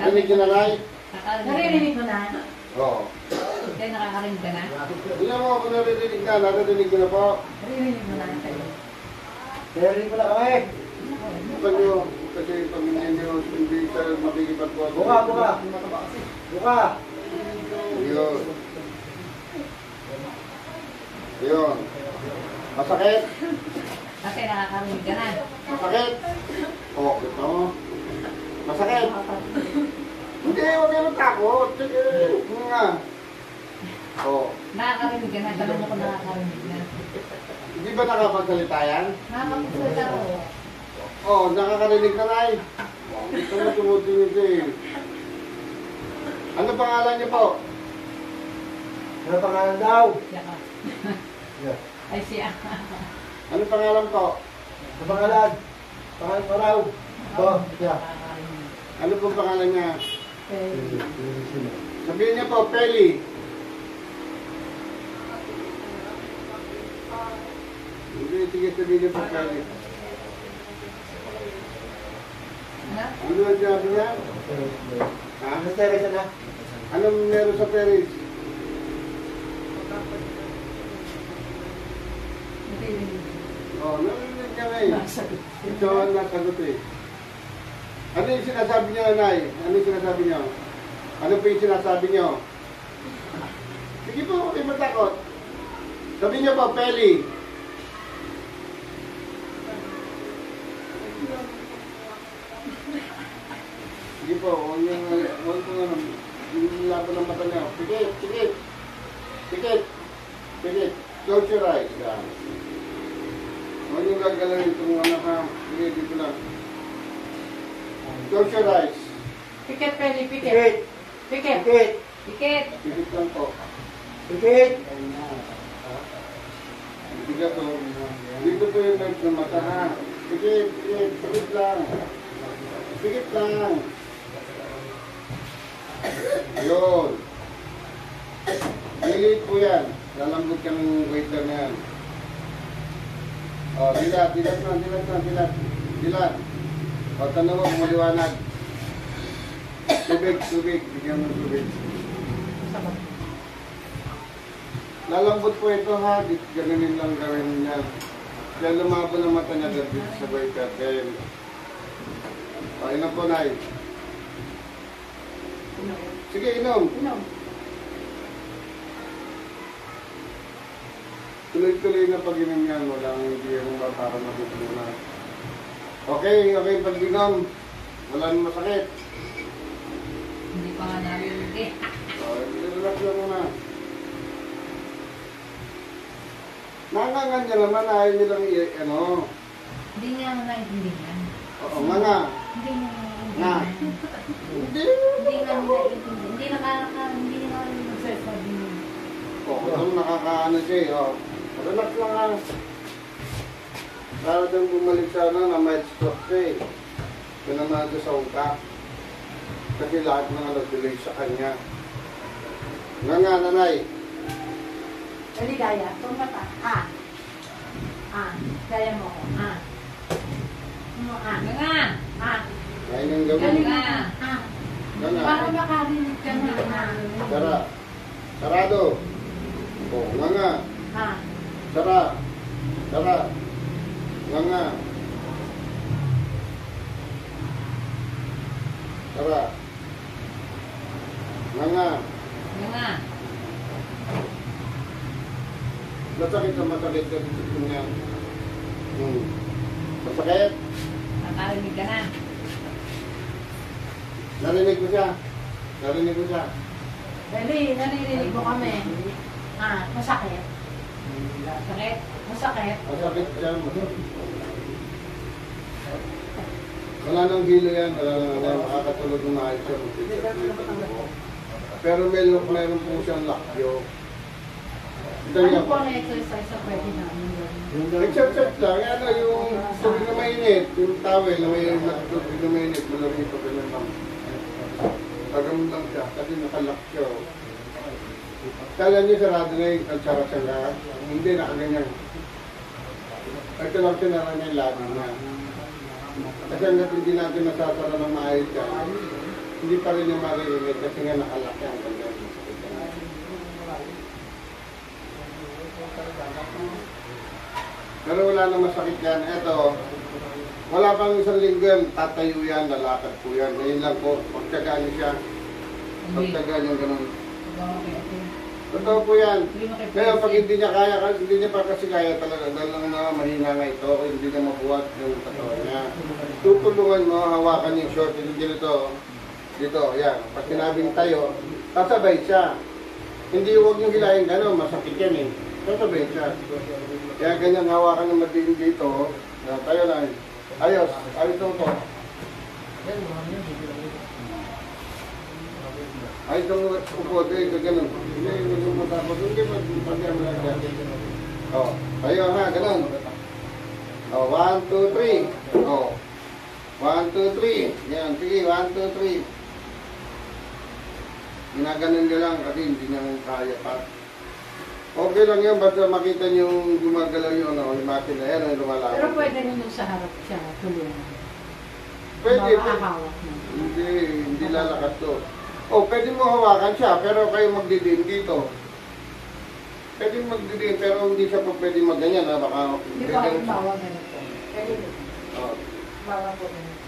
Narinig yun na, Nay? Naririnig mo na. Oo. Kaya nakakarinig ka na? Tingnan mo kung narinig ka. Narinig ko na po. Naririnig mo na. Pwede mo na kami. Bukan nyo. Kasi pag hindi sa makikipagkuha. Buka. Buka. Buka. Yun. Yun. Masakit? Kasi nakakarinig ka na. Masakit? O, ito mo. Masakit? Hindi, huwag kayo matakot. Sige, nga. O, Nakakarinig ka na. Tanong mo kung nakakarinig na. hindi ba nakapagsalita yan? Nakakapagsalita ko. O, nakakarinig ka na eh. Ito mo tumutingin eh. Ano pangalan niyo po? Ano pangalan daw? Siya ka. Yeah. Ay siya. Ano pangalan po? Ano pangalan? Pangalan mo raw. Oh, yeah. Nakakarinig. Ano pong pangalan niya? Pwede. Sabihin niya po, Peli. Hindi, sige, sabihin niya po, Peli. Ano? Ano ang sabi niya? Ha? Ano Teresa na? Anong meron sa Peris? Naririnig. Oh, narinig ka na eh. Nasagot. Ito ang nasagot eh. Ano yung sinasabi niyo, Nay? Ano yung sinasabi niyo? Ano po yung sinasabi niyo? Sige po, huwag kayo matakot. Sabi niyo po, Peli. Sige po, huwag po nga, yung laban ng mata niyo. Pikit, pikit. Pikit. Pikit. Close your eyes. Yan. Huwag yung gagalawin itong ano ha. Sige, dito lang. Close your eyes. Pikit, Peli, pikit. Pikit. Pikit. Pikit. Pikit. Pikit lang po. Pikit. Bigat o. Dito po yung nerve ng mata ha. Pikit, pikit. Pikit lang. Pikit lang. Ayun. Lilit po yan. Lalambot ka ng waiter na yan. O, dilat, dilat na, dilat na, dilat. Dilat. O, tanong mo, maliwanag. Tubig, tubig. Bigyan mo ng tubig. Lalambot po ito ha. Ganunin lang gawin niya. Kaya lumabo ng mata niya dito sa waiter. Kaya, o, inom po, Nay. Sige, inom. Inom. Tuloy-tuloy na pag-inom yan, walang hindi yung para matutulungan. Okay, okay, pag-inom. Wala nang masakit. Hindi pa nga narinig. Relax lang muna. Nangangan niya naman, ayaw niyo lang ano. Hindi niya mo naiintindihan. Oo, nga nga. Hindi niya Nga. naiintindihan. Hindi. Hindi nga naiintindihan. Hindi nga nagsasabi niya. Oo, ito nakakaano siya eh. Oh. Relax lang ha. Para daw bumalik sa ano, na mild stroke siya eh. Pinamado sa ungka. Kasi lahat ng ano, tuloy sa kanya. Nga nga, nanay. Peli, gaya. Tumata. Ah. Ah. Gaya mo ako. Ah. Mo, ah. Nga nga. Ah. Ngayon yung gawin. Galing Nga. na. Ah. Nga nga. Para makarinig ka na. Ah. Sara. Sarado. Oo, nga nga. Ah. Sara. Sara. Nga nga. Sara. Nga nga. Nga nga. Masakit na masakit ka dito niya. Masakit. Nakarinig ka na. Narinig ko siya. Narinig ko siya. Peli, naririnig mo kami. Ah. Masakit. Sakit. Masakit. Masakit siya. Wala nang hilo yan. Wala nang makakatulog ng maayos siya. Pero meron po siyang lakyo. Ito Ano niya. po ang exercise sa pwede namin gawin? Exercise lang. Ano yung tubig na mainit. Yung towel na may tubig na mainit. Malamig ito. Ganun lang. Pagamot lang siya. Kasi nakalakyo. Kala niyo sarado na yung kalsara siya lahat. Hindi, nakaganyan. Ito lang siya naman yung labi na. Kasi hanggat hindi natin nasasara ng maayos yan, hindi pa rin yung maririnig kasi nga nakalaki ang ganyan. Pero wala na masakit yan. Eto, wala pang isang linggo yan, tatayo yan, lalakad po yan. Ngayon lang po, pagtagaan niyo siya. Pagtagaan yung ganun. Totoo po yan. Kaya pag hindi niya kaya, hindi niya pa kasi kaya talaga, dahil lang na mahina nga ito, hindi niya mabuhat yung katawan niya. Tutulungan mo, hawakan yung short, yung dito, dito, yan. Pag sinabing tayo, sasabay siya. Hindi huwag yung hilahin gano'n, masakit yan eh. Sasabay siya. Kaya ganyan hawakan ng madiin dito, tayo lang. Ayos, ayos lang po. Ayos lang upo, dito, gano'n. Hindi mo matapos, hindi mo lang yan. O, tayo ha, gano'n. O, 1, 2, 3. O, 1, 2, 3. Yan, sige, 1, 2, 3. Ginaganon nyo lang kasi hindi nyo kaya pa. Okay lang yan, basta makita nyo yung gumagalaw yung ano, yung makina yan, yung lumalabas. Pero pwede nyo sa harap siya tulungan. Pwede, Makakahawak mo. hindi lalakas to. O, pwede mo hawakan siya, pero kayo magdidiin dito. Pwede magdidiin, pero hindi siya pa pwede magganyan, ha? Baka... Hindi pa rin bawang ganito. Pwede Oh. bawang po ganito.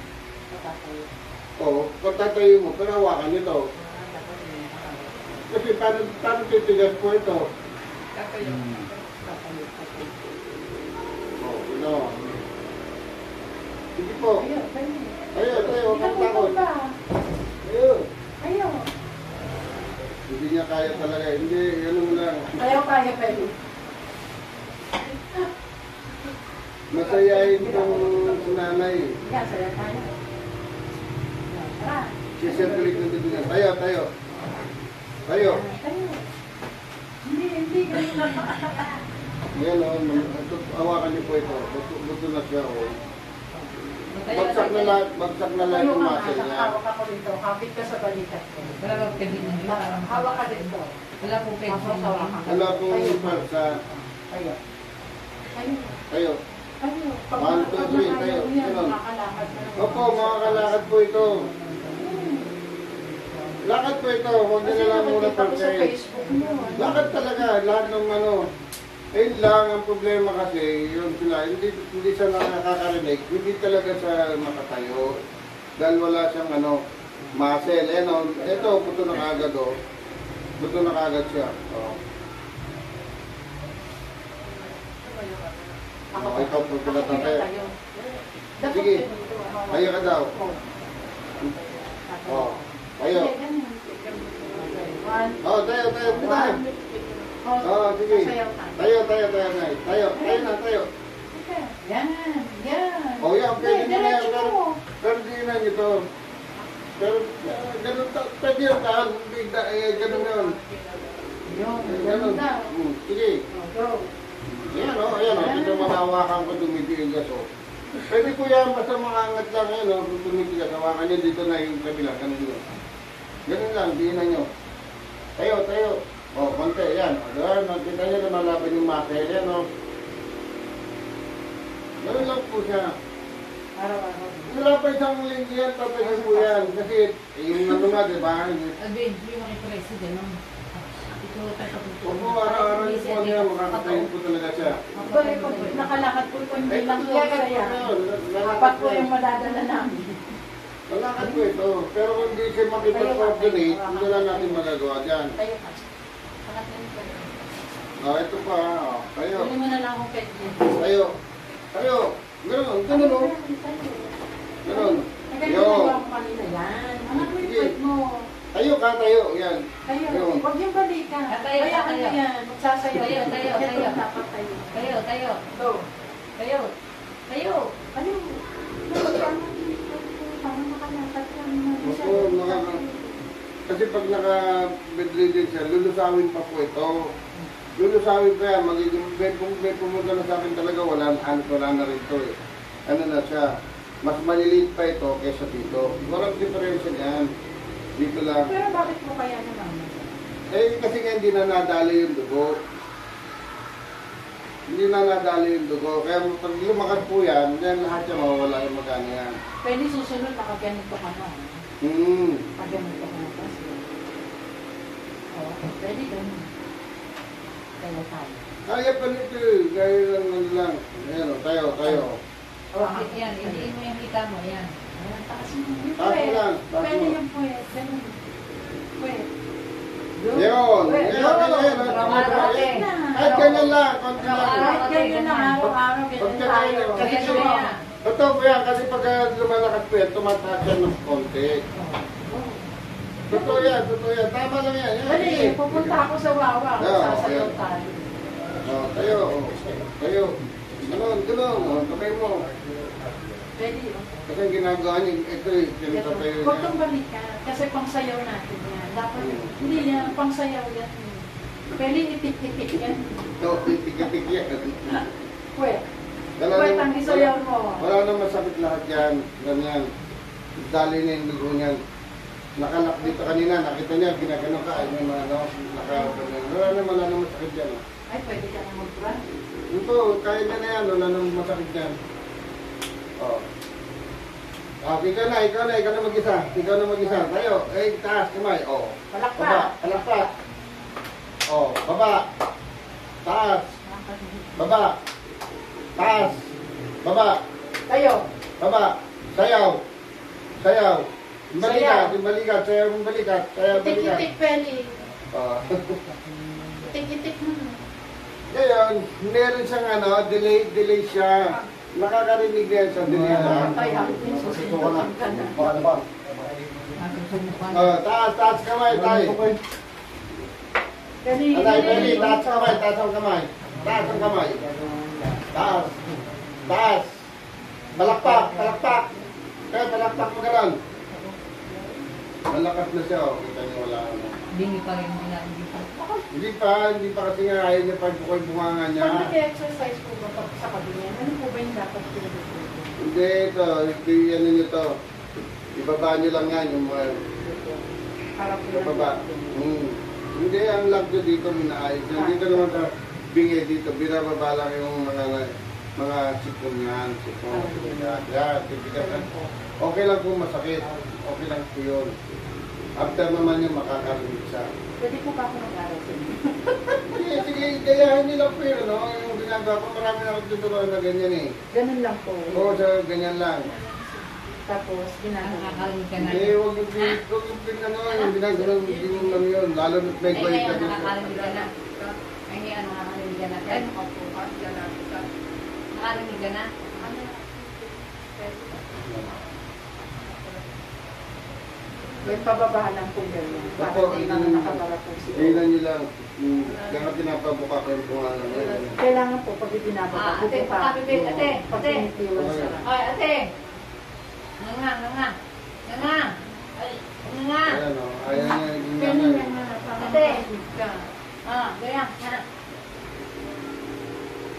Matatayo. Oo, kung tatayo mo, pero hawakan nito. Dapat yun. Kasi paano titigas po ito? Tatayo. Tatayo. Oo, ano. Sige po. Ayaw, tayo. Tayo, huwag kang takot. ba? Tayo. Ayaw. Hindi niya kaya talaga. Hindi, ano mo lang. Ayaw kaya, pwede. Masayahin kang nanay. Yan, saya tayo. Yan, tara. Sisirkulit na dito niya. Tayo, tayo. Tayo. Tayo. Hindi, ganun lang. Ayan o, hawakan niyo po ito. Buto na siya o. Bagsak na lahat Tayo yung ka muscle nga, niya. hawak ako dito. Kapit ka sa balikat ko. Wala ba pwede na yun? Hawak ka dito. Wala po pwede Tapos na hawakan ka. Wala pong parsa. Tayo. Tayo. Tayo. Tayo. Pag 1, 2, 3, tayo. yan, Ganun. makakalakad na. Opo, makakalakad po ito. Lakad po ito. Huwag niyo na lang muna nakikita ko sa parsahin. Facebook mo. Lakad talaga. Lahat ng ano. Ayun lang, ang problema kasi, yun sila, hindi siya nakakarinig, hindi talaga siya makatayo. Dahil wala siyang ano, muscle. Eh no, ito, buto na kagad o. Buto na kagad siya. Oh. Ako, Ikaw po pala ako tayo. tayo. Dapat Sige. ganito, hawak. Tayo ka daw. Oo. Oh. Tayo. Sige, ganyan. One. Oh, tayo, tayo. Tayo. Oh, sige. Sasayaw tayo. Tayo, tayo, tayo, tayo. Tayo, tayo na, tayo. Sige. Yan, yan. Oh, yan, pwede Hindi, mo na yan. diretso Pero, mo. pero di na nito. Pero, ganun, pwede yung tahan. Ganun yun. Yun, Ganun. ganun daw. Sige. Oh, go. Yan o, ayan o. Ito manawakan ko dumitigas o. Pwede po yan, basta makaangat lang yan o. Kung dumitigas, hawakan nyo dito na yung kabila. Ganun yun. Ganun lang, diinan nyo. Tayo, tayo. O, konti, yan. Ayan, kita nyo na malaban yung muscle. Yan o. Ganun lang po siya. Araw-araw. Wala pa isang linggo yan, tapos po yan. Kasi, yung ano nga, di ba? Alvin, hindi mo kipresi din, no? Ito, Opo, araw-araw yung po niya, makakatayin po talaga siya. Balik ko, nakalakad po ito, hindi lang po lalakad saya. po yun. Apat po yung madadala namin. Lalakad po ito. Pero kung hindi siya makipag-coordinate, hindi lang natin magagawa dyan. Tayo ka. Pangatlong ka. Ito pa. Tayo. Huli mo na lang akong pet niya. Tayo. Tayo. Ganun. Ganun o. Ganun. Naganda Yo. na ako kanina yan. Anak mo yung Sige. pet mo. Tayo ka, tayo. Yan. Tayo. Yun. Huwag yung balikan. Tayo, Kaya ano tayo. yan. Magsasayaw. Tayo, yan. tayo, Ito, tayo. dapat tayo. Tayo, tayo. Go. Tayo. Tayo. Ano? Parang makalakad lang. Opo, kasi pag naka-bedridden siya, lulusawin pa po ito. Lulusawin pa yan. Magiging, may pumunta na sa akin talaga, wala na rin ito eh. Ano na siya. Mas maliliit pa ito kaysa dito. Walang diferensya niyan. Dito lang. Pero bakit mo kaya naman? Eh, kasi nga hindi na nadali yung dugo. Hindi na nadali yung dugo. Kaya pag lumakas po yan, then lahat siya mawawala yung magana yan. Pwede susunod nakaganito ka na. Pagganito ka na kasi. Oo, pwede ganun. Kaya tayo. Kaya pa nito eh. Kaya lang. Ayan o, tayo, tayo. Yan, hindi mo yung kita mo, yan. Ayan, taas mo. Yung Taas mo puwet. lang, taas Pwede mo. yung puwet. Ganun. Puwet. Yun. Yun. Ayan. Araw-araw na. Kahit ganyan lang. Konti lang. Kahit ganyan lang araw-araw, ganyan tayo. Kasi Ganyan siya- yan. Totoo po yan. Kasi pag lumalakad po yan, tumataas yan ng konti. Totoo yan. Totoo yan. Tama lang yan. Yan. Dali, pupunta ako sa Wawa. Sasayaw tayo. Tayo. Tayo. Ganun, ganun. Tapay mo. Pwede yun. Kasi ang ginagawa niya, ito eh. Ganito tayo Huwag niya. kang balikan. Kasi pangsayaw natin yan. Dapat, hindi yan, pangsayaw yan. Pwede itik-itik yan. Ito, titik-titik yan. Pwede. Wala Pwede namang- ang isayaw mo. Wala nang masakit lahat yan. Ganyan. Dali na yung dugo niyan. Nakalak dito kanina, nakita niya, ginagano ka, ay may mga ano, wala nang masakit yan. Ay, pwede ka na mag-run. Ito, kaya niya na yan, wala nang masakit yan. Oh. Ikaw na mag-isa. Ikaw na mag-isa. Tayo, taas, kamay. Oh. Palakpak. Palakpak. Oh, baba. Taas. Baba. Taas. Baba. Tayo. Baba. Sayaw. Sayaw. Sayaw. Balikat, sayaw mong balikat. Sayaw, balikat. Itik-itik, Peli. Ah. Itik-itik mo. Ngayon, meron siyang delay siya. Nakakarinig yan sa delay lang. Kaya, Ito ko na. Paano ba? Taas kamay, tayo. Peli, Peli, taas ang kamay. Taas ang kamay. Taas. Palakpak. Kaya palakpak mo ganun. Malakas na siya, oh. Kita niyo wala ano. Hindi pa rin nila, hindi pa. Hindi pa kasi nga ayaw niya pagbukoy bunganga niya. Pag nag-exercise po ba sa kabinyan, ano po ba yung dapat pinag-exercise? Hindi ito, ano nyo to. Ibaba nyo lang yan, yung mga Harap po ibaba. Hindi, ang lock nyo dito, minaayos yan. Dito naman sa bingi dito, binababa lang yung mga sipon yan. Yan, tipikat yan. Okay lang kung masakit. Okay lang po yun. After naman yung makakarinig siya. Pwede po ba ako mag-aral sa inyo? Sige, gayahin nila po yun, no? Yung ginagawa ko, marami na akong tuturuan na ganyan eh. Ganun lang po. Oo, sa ganyan lang. Tapos, ginagawa. Nakakarinig ka na. Hindi, huwag yung ginagawa lang yun. Lalo na't may Ay, goy ka ngayon, dito. nakakarinig ka na. Ay, ngayon, nakakarinig ka na. Ay, nakakarinig ka na. May pababahan lang po ganyan. Para Opo, hindi naman nakabara po siya. Kailan nyo lang, kaya pinapabuka ko yung bunga ngayon. Kailangan po pag ibinababa. Ate, ate. Pag tinitiwan siya. Ay, ate. Nga. Ay, nga. Ayan o, ayan na yung Ganun ginagawa. yan na. Ate. Gaya.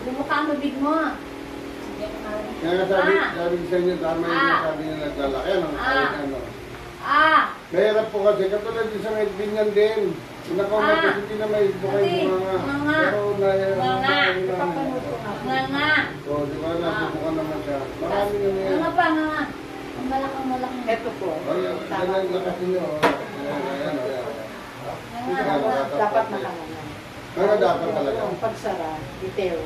Lumukha ang bibig mo. Sige, kumarinig. Kaya nga sabi ko sa inyo, tama yung sabi na naglalaki. Ano. Mahirap po kasi, katulad din sa may binyan din. Pinakaumap kasi hindi na may bukay bunga nga. Pero Nga. o, di ba, nabubuka naman siya. Marami na yan. Nga pa. Ang malakang. Ito po. Ayan, ganun lakas ninyo. Ayan. Dapat nakalangan. Ano dapat talaga? Yung pagsara, detail.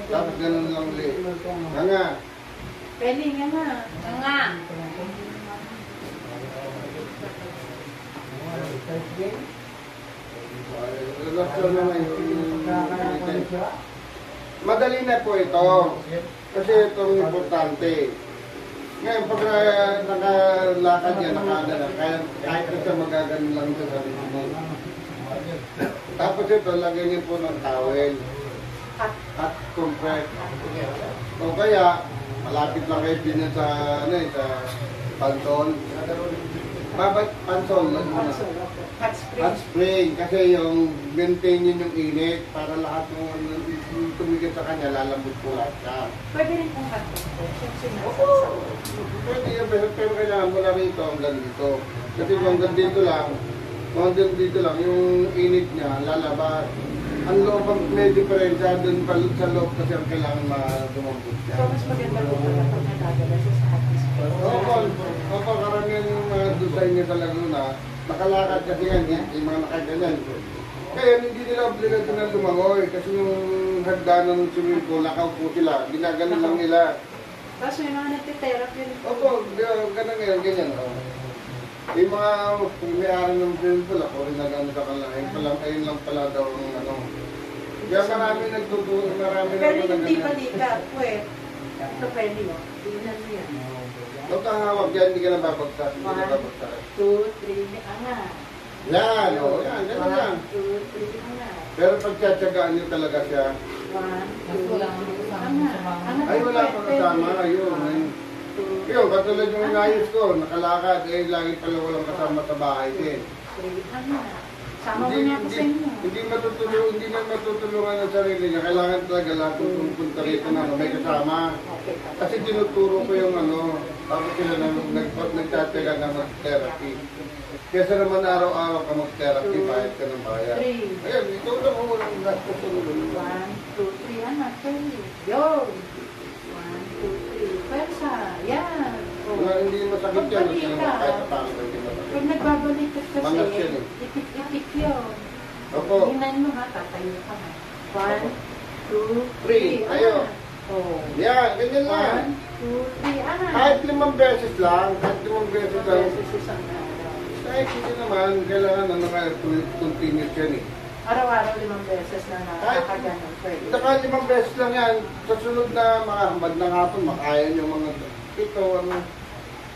Dapat ganun lang ulit. Nga. Pwede nga. Nga. Relasyon na madali na po ito. Kasi itong importante. Ngayon, pag nakalakad yan, nakada na, kahit na siya magaganon lang sa sarili mo. Tapos ito, lagyan niyo po ng towel. Hot compress. O kaya, malapit lang kayo din sa, sa pansol. Babat pansol lang muna. Hot spring. Hot spring, kasi yung maintain yun yung init para lahat ng tumigil sa kanya, lalambot po lahat ka. Pwede rin kung hot compress. Yung Oo. sinasabi. Pwede yun, pero kailangan mo na rito hanggang dito. Kasi kung hanggang dito lang, yung init niya, lalabas. Ang loob ang may diferensya dun sa loob kasi ang kailangan dumambot niya. So, mas maganda po pala pag nadadala siya sa hot spring. Opo, karamihan yung mga design niya sa Laguna, nakalakad kasi yan, yung mga nakaganyan. Kaya hindi nila obligasyon na lumangoy kasi yung hagdanan ng swimming pool, nakaupo sila, ginaganon lang nila. Tapos may mga nagtitherapy rin po. Opo, ganun ngayon, ganyan. Yung mga may-ari ng swimming pool, ako rin nag-ano sa kanila, ayun lang pala daw ang ano. Kaya marami nagtuturo, marami Pero naman hindi ganyan. balikat, pwede. Ito pwede mo. Tingnan mo yan. Huwag kang hawak dyan, hindi ka na babagsak, hindi ka na babagsak. 2, 3, angat. Yan, yan, ganun lang. 1, 2, 3, angat. Pero pagtsatsagaan niyo talaga siya, 1, 2, angat. ay wala pang kasama, ayun. Yun, katulad yung inayos ko, nakalakad, eh lagi pala walang kasama sa bahay din. 3, angat. Sama mo niya ako sa inyo. Hindi man matutulungan ang sarili niya, kailangan talaga lahat ng pumunta rito na may kasama. Okay, Kasi tinuturo ko yung tapos sila na nagtatyaga na mag-therapy. Kesa naman araw-araw ka mag-therapy, bayad ka ng bayad. 3. Ayan, ito na mo walang gasto ko 1, 2, 3, angat. Yo! 1, 2, 3. Pwersa. Yan. Hindi masakit yan, kahit sa pangit hindi masakit. Pag nagbabalikat kasi, Mangas yan eh. itik-itik yun. Opo. Hinan mo ha, tatayo ka ha. 1, 2, 3, 3, ayo. Oh. Yan, ganyan lang. 1, 2, 3, Wala na. Kahit 5 beses lang, kahit 5 beses lang. Beses isang araw. Kahit hindi naman, kailangan ano kaya continuous yan eh. Araw-araw 5 beses na nakakaganon. Pwede. Saka 5 beses lang yan. Sa sunod na mga hambad ng hapon, makaya nyo mga ito, ano.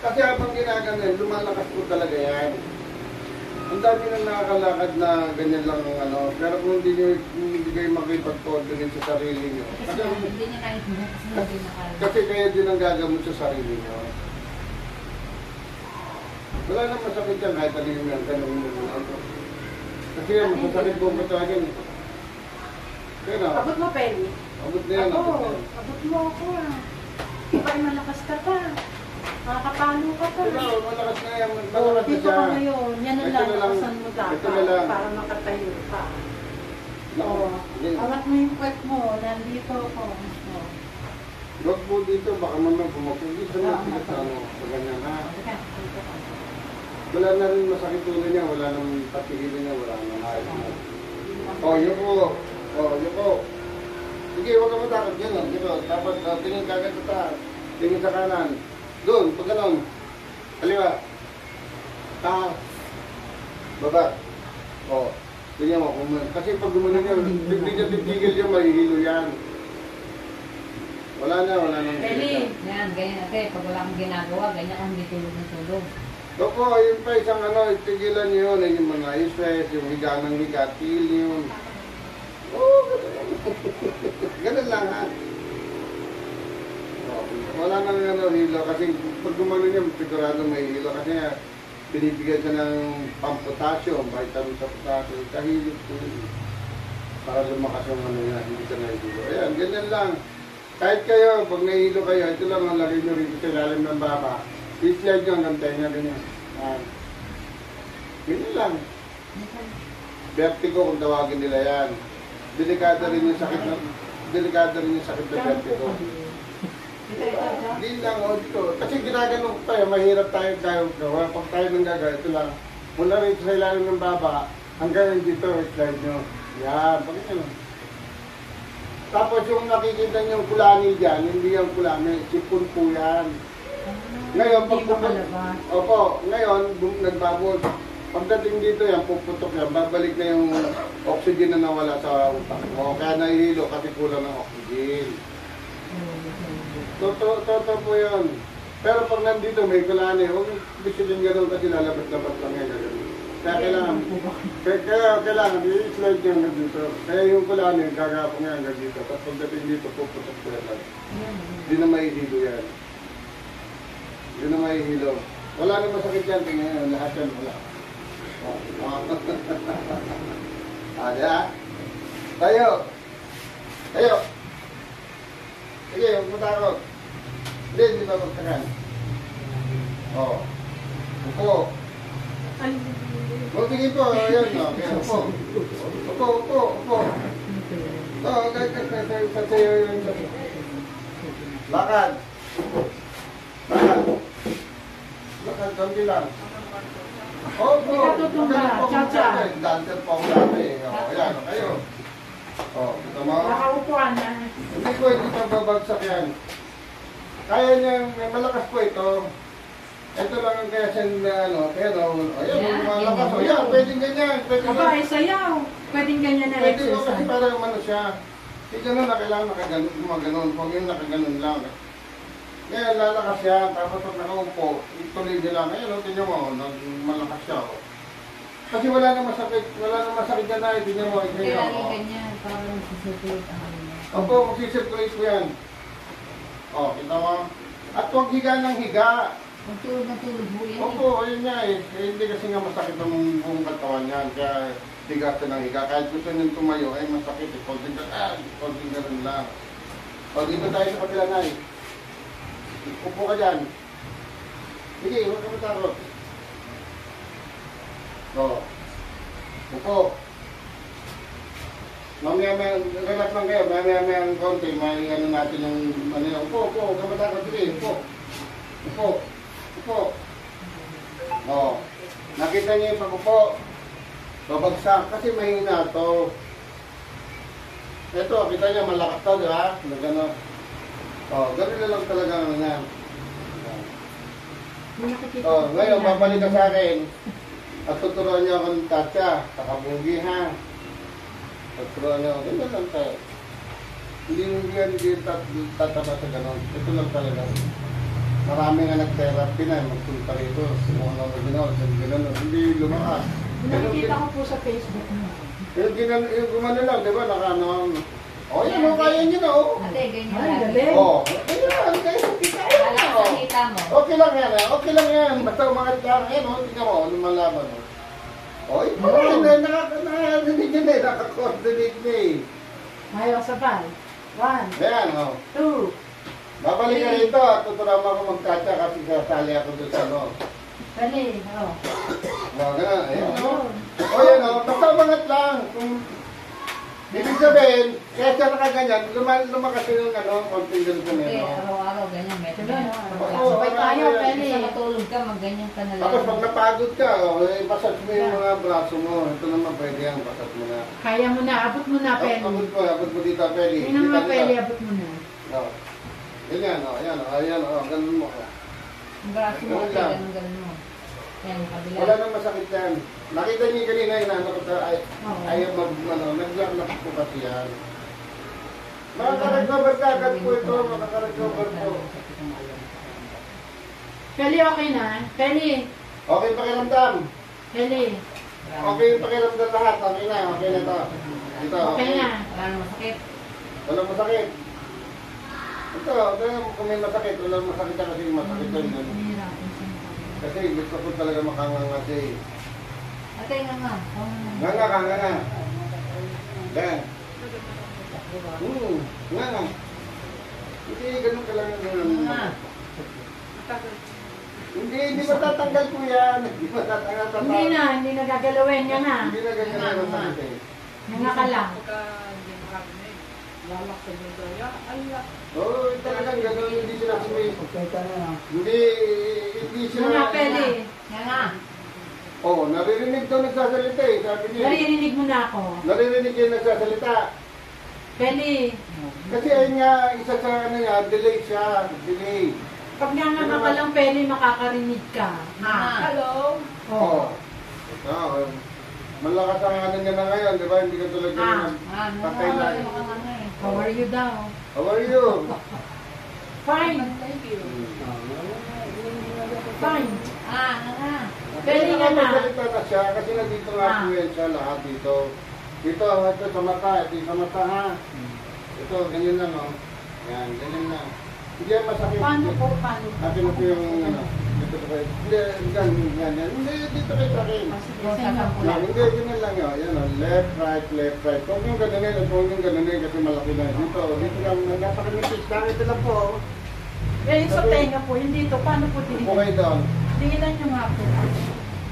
Kasi habang ginaganon, lumalakas po talaga yan. Ang dami nang nakakalakad na ganyan lang ang ano. Pero kung hindi kayo makipag-coordinate sa sarili nyo. Kasi hindi niya kahit mo, kasi hindi na kaya. Kasi kayo din ang gagamot sa sarili nyo. Wala nang masakit yan kahit alin yan. Tanong mo na ako. Kasi yan, masakit po ba talaga. Kaya na. Abot mo, Penny. Abot na yan. Ako, Abot na yan. abot mo ako ah. Iba ay malakas ka pa. Makakapalo ka pa. Pero malakas na yan. Oh, Malakas na dito siya. ka ngayon. Yan ang Ito na lang. lalakasan mo dapat Ito na lang. para makatayo ka. Naku, Oo. hindi. Awat mo yung kwet mo. Nandito ako. Oh. Huwag po dito, baka mamang pumapagis sa Oo, mga sa ano, sa ganyan ha. Teka, dito ka. Wala na rin masakit ulo niya, wala nang patigilin niya, wala nang ayos na. Oh, yun po. Oh, yun po. Sige, huwag ka matakot yan. Dito, dapat tingin ka agad sa taas. Tingin sa kanan. Doon, pag ganon. Kaliwa. Taas. Baba. Oh, tingnan mo. Kasi pag gumanon yan, hindi niya titigil yung mahihilo yan. Wala na. Penny. Yan, ganyan ate. Pag wala kang ginagawa, ganyan kang hindi tulog na tulog. Opo, yun pa isang ano, tigilan niyo yun, yung mga stress, yung higa ng higa, tigil niyo yun. Oo, ganun lang ha. Oh, wala nang ano, hilo, kasi pag gumano niya, sigurado may hilo, kasi nga, binibigyan siya ng pang-potassium, vitamin sa potassium, kahilip po yun. Para lumakas yung ano niya, hindi ka nahihilo. Ayan, ganyan lang. Kahit kayo, pag nahihilo kayo, ito lang ang lagay nyo rito sa ilalim ng baba. I-slide nyo hanggang tenga ganyan. Ganyan lang. Vertigo kung tawagin nila yan. Delikado rin yung sakit na vertigo. Hindi lang o dito. Kasi ginaganon tayo, mahirap tayo gawa. Pag tayo nang gagawa, ito lang. Mula rito sa ilalim ng baba, hanggang dito, slide nyo. Yan, bakit yun? Tapos yung nakikita niyong kulani dyan, hindi yung kulani, sipon po yan. Ngayon, Hindi mo malabas. Opo, ngayon, nagbabot. Pagdating dito yan, puputok yan, babalik na yung oxygen na nawala sa utak mo. Kaya nahihilo kasi kulang ng oxygen. Totoo po yun. Pero pag nandito may kulani, huwag bisitin gano'n kasi lalabas-labas lang yan. Kaya kailangan, i-slide nyo hanggang dito. Kaya yung kulani, gagapong yan hanggang dito. Tapos pagdating dito, puputok po yan. Hindi na mahihilo yan. Hindi na mahihilo. Wala na masakit yan, tingnan yan. Lahat yan wala. Ada. Tayo. Tayo. Sige, huwag mo takot. Hindi ba magtakan? Oo. Upo. O, tingin po. Ayan, no. Upo. Upo. Oo, kahit sa sayo yun. Lakad. Lakad, kampi lang. Opo. Cha-cha. Dancer po ako dati. Ayan, kayo. Ito mo. Nakaupuan na. Hindi ko hindi pababagsak yan. Kaya niya, may malakas po ito. Ito lang ang kaya siya na ano, ayan, malakas. Ayan, pwedeng ganyan. Aba, ay sayaw. Pwedeng ganyan na Pwede ko kasi exercise. para umano siya. Hindi ganun na kailangan nakaganon. Huwag yung nakaganon lang. Ngayon, lalakas yan. Tapos pag nakaupo, ituloy nila. Ngayon, tingnan mo, malakas siya. Kasi wala na masakit ka na. Tingnan mo, Kaya lagi ganyan, parang sisirculate ang ano niya. Opo, magsisirculate ko yan. Kita mo. At huwag higa ng higa. Kung tulog na tulog mo yan. Opo, ayun nga eh. Hindi kasi nga masakit ang buong katawan yan. Kaya higa ka ng higa. Kahit gusto niyong tumayo, ay masakit. Konting ka rin lang. Dito tayo sa kapila na eh. Upo ka dyan. Sige, huwag ka matakot. Upo. Mamaya, relax lang kayo. Mamaya ang konti. May ano natin yung upo. Huwag ka matakot. Sige, upo. Nakita niyo yung pag-upo. Babagsak. Kasi mahina to. Ito, kita niyo malakas to, di ba? Gano'n na lang talaga ano yan. nakikita Oh, ko ngayon, yan. babalik ka sa akin. At tuturuan niyo ako ng tatya, takabugi ha. Tuturuan niyo ako, ganyan lang tayo. Hindi tataba sa ganon. Ito lang talaga. Marami nga nag-therapy na, magpunta rito. Kung ano na ginawa, gano'n. Hindi lumakas. Nakikita ko po sa Facebook mo. Yung gumano lang, di ba, naka-ano. O, yan o, kaya niyo na o. Ate, ganyan Ay, lang. galing. O, ganyan lang, kaya Wala ka sa kita mo. okay lang yan, okay lang yan. Basta umangat ka yan, o, tingnan mo, lumalaban o. O, ito na, nakakarinig yun eh, nakakoordinate na eh. Ayaw sabay. 1, Ayan, o. 2, Babalik ka rito at tuturuan mo ako magkatsa kasi sasali ako doon sa ano. dali. Oh. O, gano'n, ayan o. Ayun. O, yan o, basta umangat lang. Kung ibig sabihin, kaya siya nakaganyan, lumakas yung ano, konting ganito Okay, nito. araw-araw ganyan. Medyo Diba, no? Oo, Sabay tayo, oo, Peli. Isa matulog ka, magganyan ka na lang. Tapos pag napagod ka, basag mo yung mga braso mo. Ito naman pwede yan, basag mo na. Kaya mo na, abot mo na, Peli. Abot mo dito, Peli. Hindi na mga Peli, abot mo na. O. Ganyan, o, ayan, o, ganun mo. Ang braso mo, Ganun ate, lang. ganun mo. Yan, kabila. Wala nang masakit yan. Nakita niyo kanina yung ano ko Oo. ayaw nag-lock po kasi yan. Makaka-recover ka agad po ito, makaka-recover po. Peli, okay na? Peli, Okay pakiramdam. Peli, Okay yung pakiramdam lahat. Okay na to. Dito, okay na. Wala na masakit. Walang masakit. Ito, kung may masakit, walang masakit ka kasi masakit yun. Nahihirapan siya. Kasi gusto ko talaga makanganga siya eh. Ate, nga nga. Nganga ka, nganga. Yan. Nganga. Hindi, ganun ka lang. Nga. Hindi matatanggal po yan. Hindi matatanggal. Hindi na gagalawin niya na. Hindi na ganyan ang sakit eh. Nga ka lang. Oo, talagang ganun. Hindi sila sumay. Pagkita na. Hindi sila. Nga, Peli. Nga nga. Oo, naririnig daw nagsasalita eh. Sabi niya. Naririnig mo na ako. Naririnig yung nagsasalita. Peli, Kasi ayun nga, isa sa ano niya, delay siya. Delay. pag nga ka lang, Peli, makakarinig ka. Ha? Hello? Oo. Oo. Malakas ang ano niya na ngayon, di ba? Hindi ka tulad Ah. yun. Ano? Patay na. How are you daw? How are you? Fine. Fine. Ah, nga nga. Pwede nga na. Magsalita na siya kasi nandito nga Ah. po yan siya lahat dito. Ito sa mata, ito sa mata ha. Ito, ganyan lang oh. Yan, ganyan lang. Hindi yan masakit. Paano po? Paano po? Akin na po yung ano. Dito po kayo. Hindi, ganyan. Hindi, dito kayo sa akin. Sige, sa inyo po. Yan, hindi, ganyan lang yun. Yan oh. Left, right, left, right. Huwag yung ganunin at huwag yung ganunin kasi malaki na. Dito lang, napakanipis lang. Ito lang po. Eh, yung sa tenga po, hindi ito. Paano po Upo tinignan? kayo doon. Tinginan nyo nga po.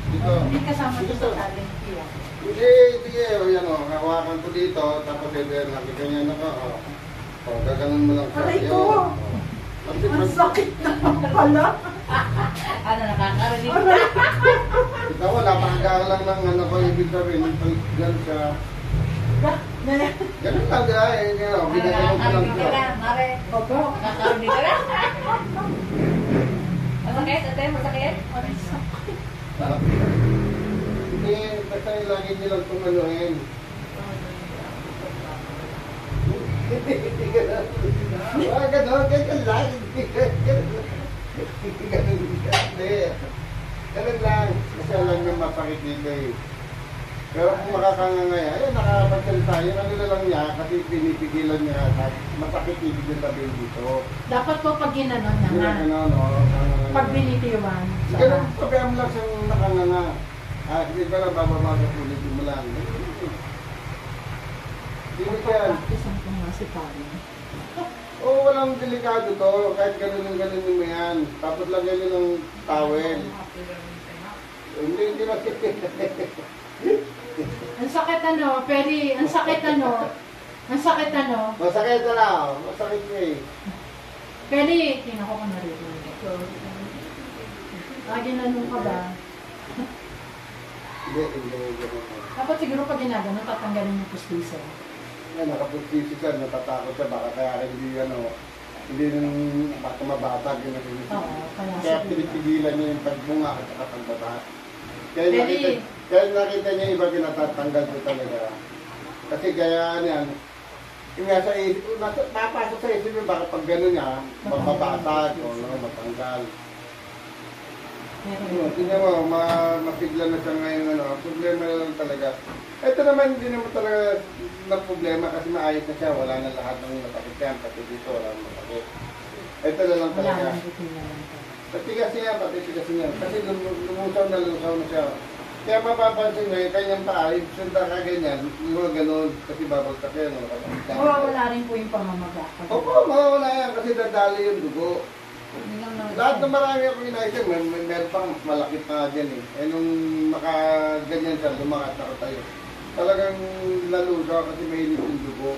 Dito. Hindi kasama ito Dito. sa talent kaya. Hindi, sige, o yan o, hawakan ko dito, tapos ito yan, nakita niya na ka, o. O, gaganon mo lang siya. Aray ko! Yun. Kasi Ang sakit na pala. Ano, nakakarinig ka? Aray! ikaw, napakagaan lang ng ano ko, ibig sabihin, pag siya. Ganun lang, eh, gano'n, binaganon ko lang Nakakarinig ka siya. na, Mare. Opo. Nakakarinig ka na. Masakit, ate, masakit? Aray, sakit. Hindi, basta yung lagi nilang tumaluhin. Hindi gano'n. Wala gano'n, ganyan lang. Hindi. Ganun lang. Kasi alam nyo masakit dito eh. Pero kung makakangangay, ayun, nakakapagsalita. Yun ano na lang niya, kasi pinipigilan niya. Masakit ibig yung sabihin dito. Dapat po pag ginanon Yun na ang ano, no? pag binitiwan. Ganun, sabihan mo lang siyang nakanganga. Hindi ba lang bababa sa ulit mo lang. Hindi mo yan. Practice ko nga si Pari. Oo, walang delikado to. Kahit ganun mo yan. Tapos lagyan nyo ng towel. Hindi masakit. Ang sakit ano, Peri, ang sakit ano. Ang sakit ano. Masakit na lang. Masakit niya eh. Peri, tingnan ko kung naririnig. Ginanong ka ba? Hindi. Dapat siguro pag ginagano, tatanggalin yung pustiso. Nakapuntisi siya, natatakot siya. Baka kaya hindi Hindi nang baka mabata, gano'n. Oo, Kaya pinipigilan niya yung pagbunga at saka pagbaba. Kaya Pwede. nakita niya iba pinatatanggal ko talaga. Kasi kaya yan, yung nasa isip, napasok sa isip yung baka pag gano'n niya, mababasag o matanggal. Tingnan mo, mapigla na siya ngayon, problema na lang talaga. Ito naman, hindi naman talaga na problema kasi maayos na siya, wala na lahat ng matakit yan, pati dito wala nang matakit. Ito na lang Wala talaga. nang bitin na lang to. Pati kasi niya, kasi lumusaw na siya. Kaya mapapansin mo, yung kanyang paa, yung sunta ka ganyan, yung ganun, kasi babagsak yan. Mawawala rin po yung pamamaga. Opo, mawawala yan, kasi dadali yung dugo. Hindi lang naman. Lahat ng marami akong inaisip, meron pang malaki pa nga dyan eh. Eh nung makaganyan siya, lumakas ako tayo. Talagang lalusa kasi mahilig yung dugo.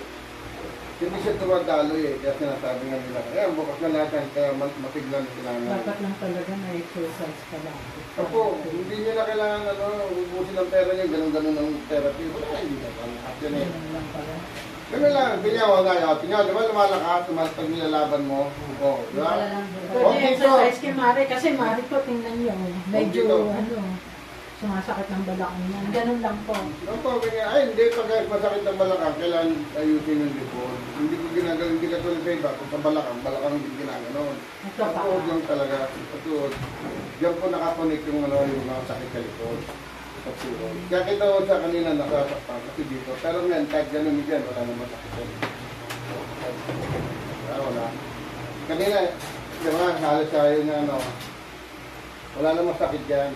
Hindi siya tumadaloy eh, kaya sinasabi nga nila. Ayan, bukas na lahat yan, kaya matiglan na kailangan. Dapat lang talaga na exercise ka lang. Opo, hindi nyo na kailangan ubusin ang pera nyo, ganun-ganun ang therapy. Wala, hindi na pang yan eh. Ganun lang pala. Ganun lang, tingnan na, tingnan, di ba lumalakas, pag nilalaban mo? Oo, di ba? Pwede exercise kay Mari, kasi Mari po, tingnan niyo, medyo dito. sumasakit ng balakang niya. Ganun lang po. Opo, ganyan. Ay, hindi, pag masakit ang balakang, kailangan ayusin yung lipod. Hindi ko ginagawa, hindi ka tulad sa iba, kung sa balakang hindi ginaganon. Ito pa. Patuod lang talaga, patuod. Diyan po nakakonek yung mga sakit sa lipod. Patuod. Kaya kita ko sa kanina nakasaktan kasi dito. Pero ngayon, kahit ganun dyan, wala naman sakit sa lipod. Wala. Kanina, di ba, halos tayo na wala namang sakit dyan.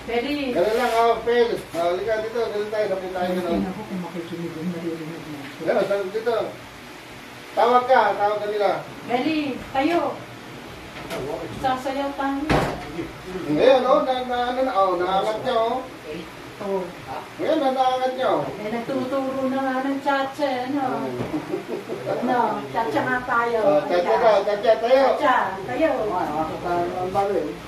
Pwede. Ganun lang, Phil. Halika dito, ganun tayo, sabi tayo ganun. Tingnan ko kung makikinig yung maririnig mo. Ganun, sabi dito. Tawag ka nila. Pwede, tayo. Sasayaw tayo. Ngayon, naangat niya, Oo. Ngayon, naangat niya, Eh, nagtuturo na nga ng tsa-tsa, ano? Ano, tsa-tsa nga tayo. Tatya, tayo. Tsa-tsa, tayo.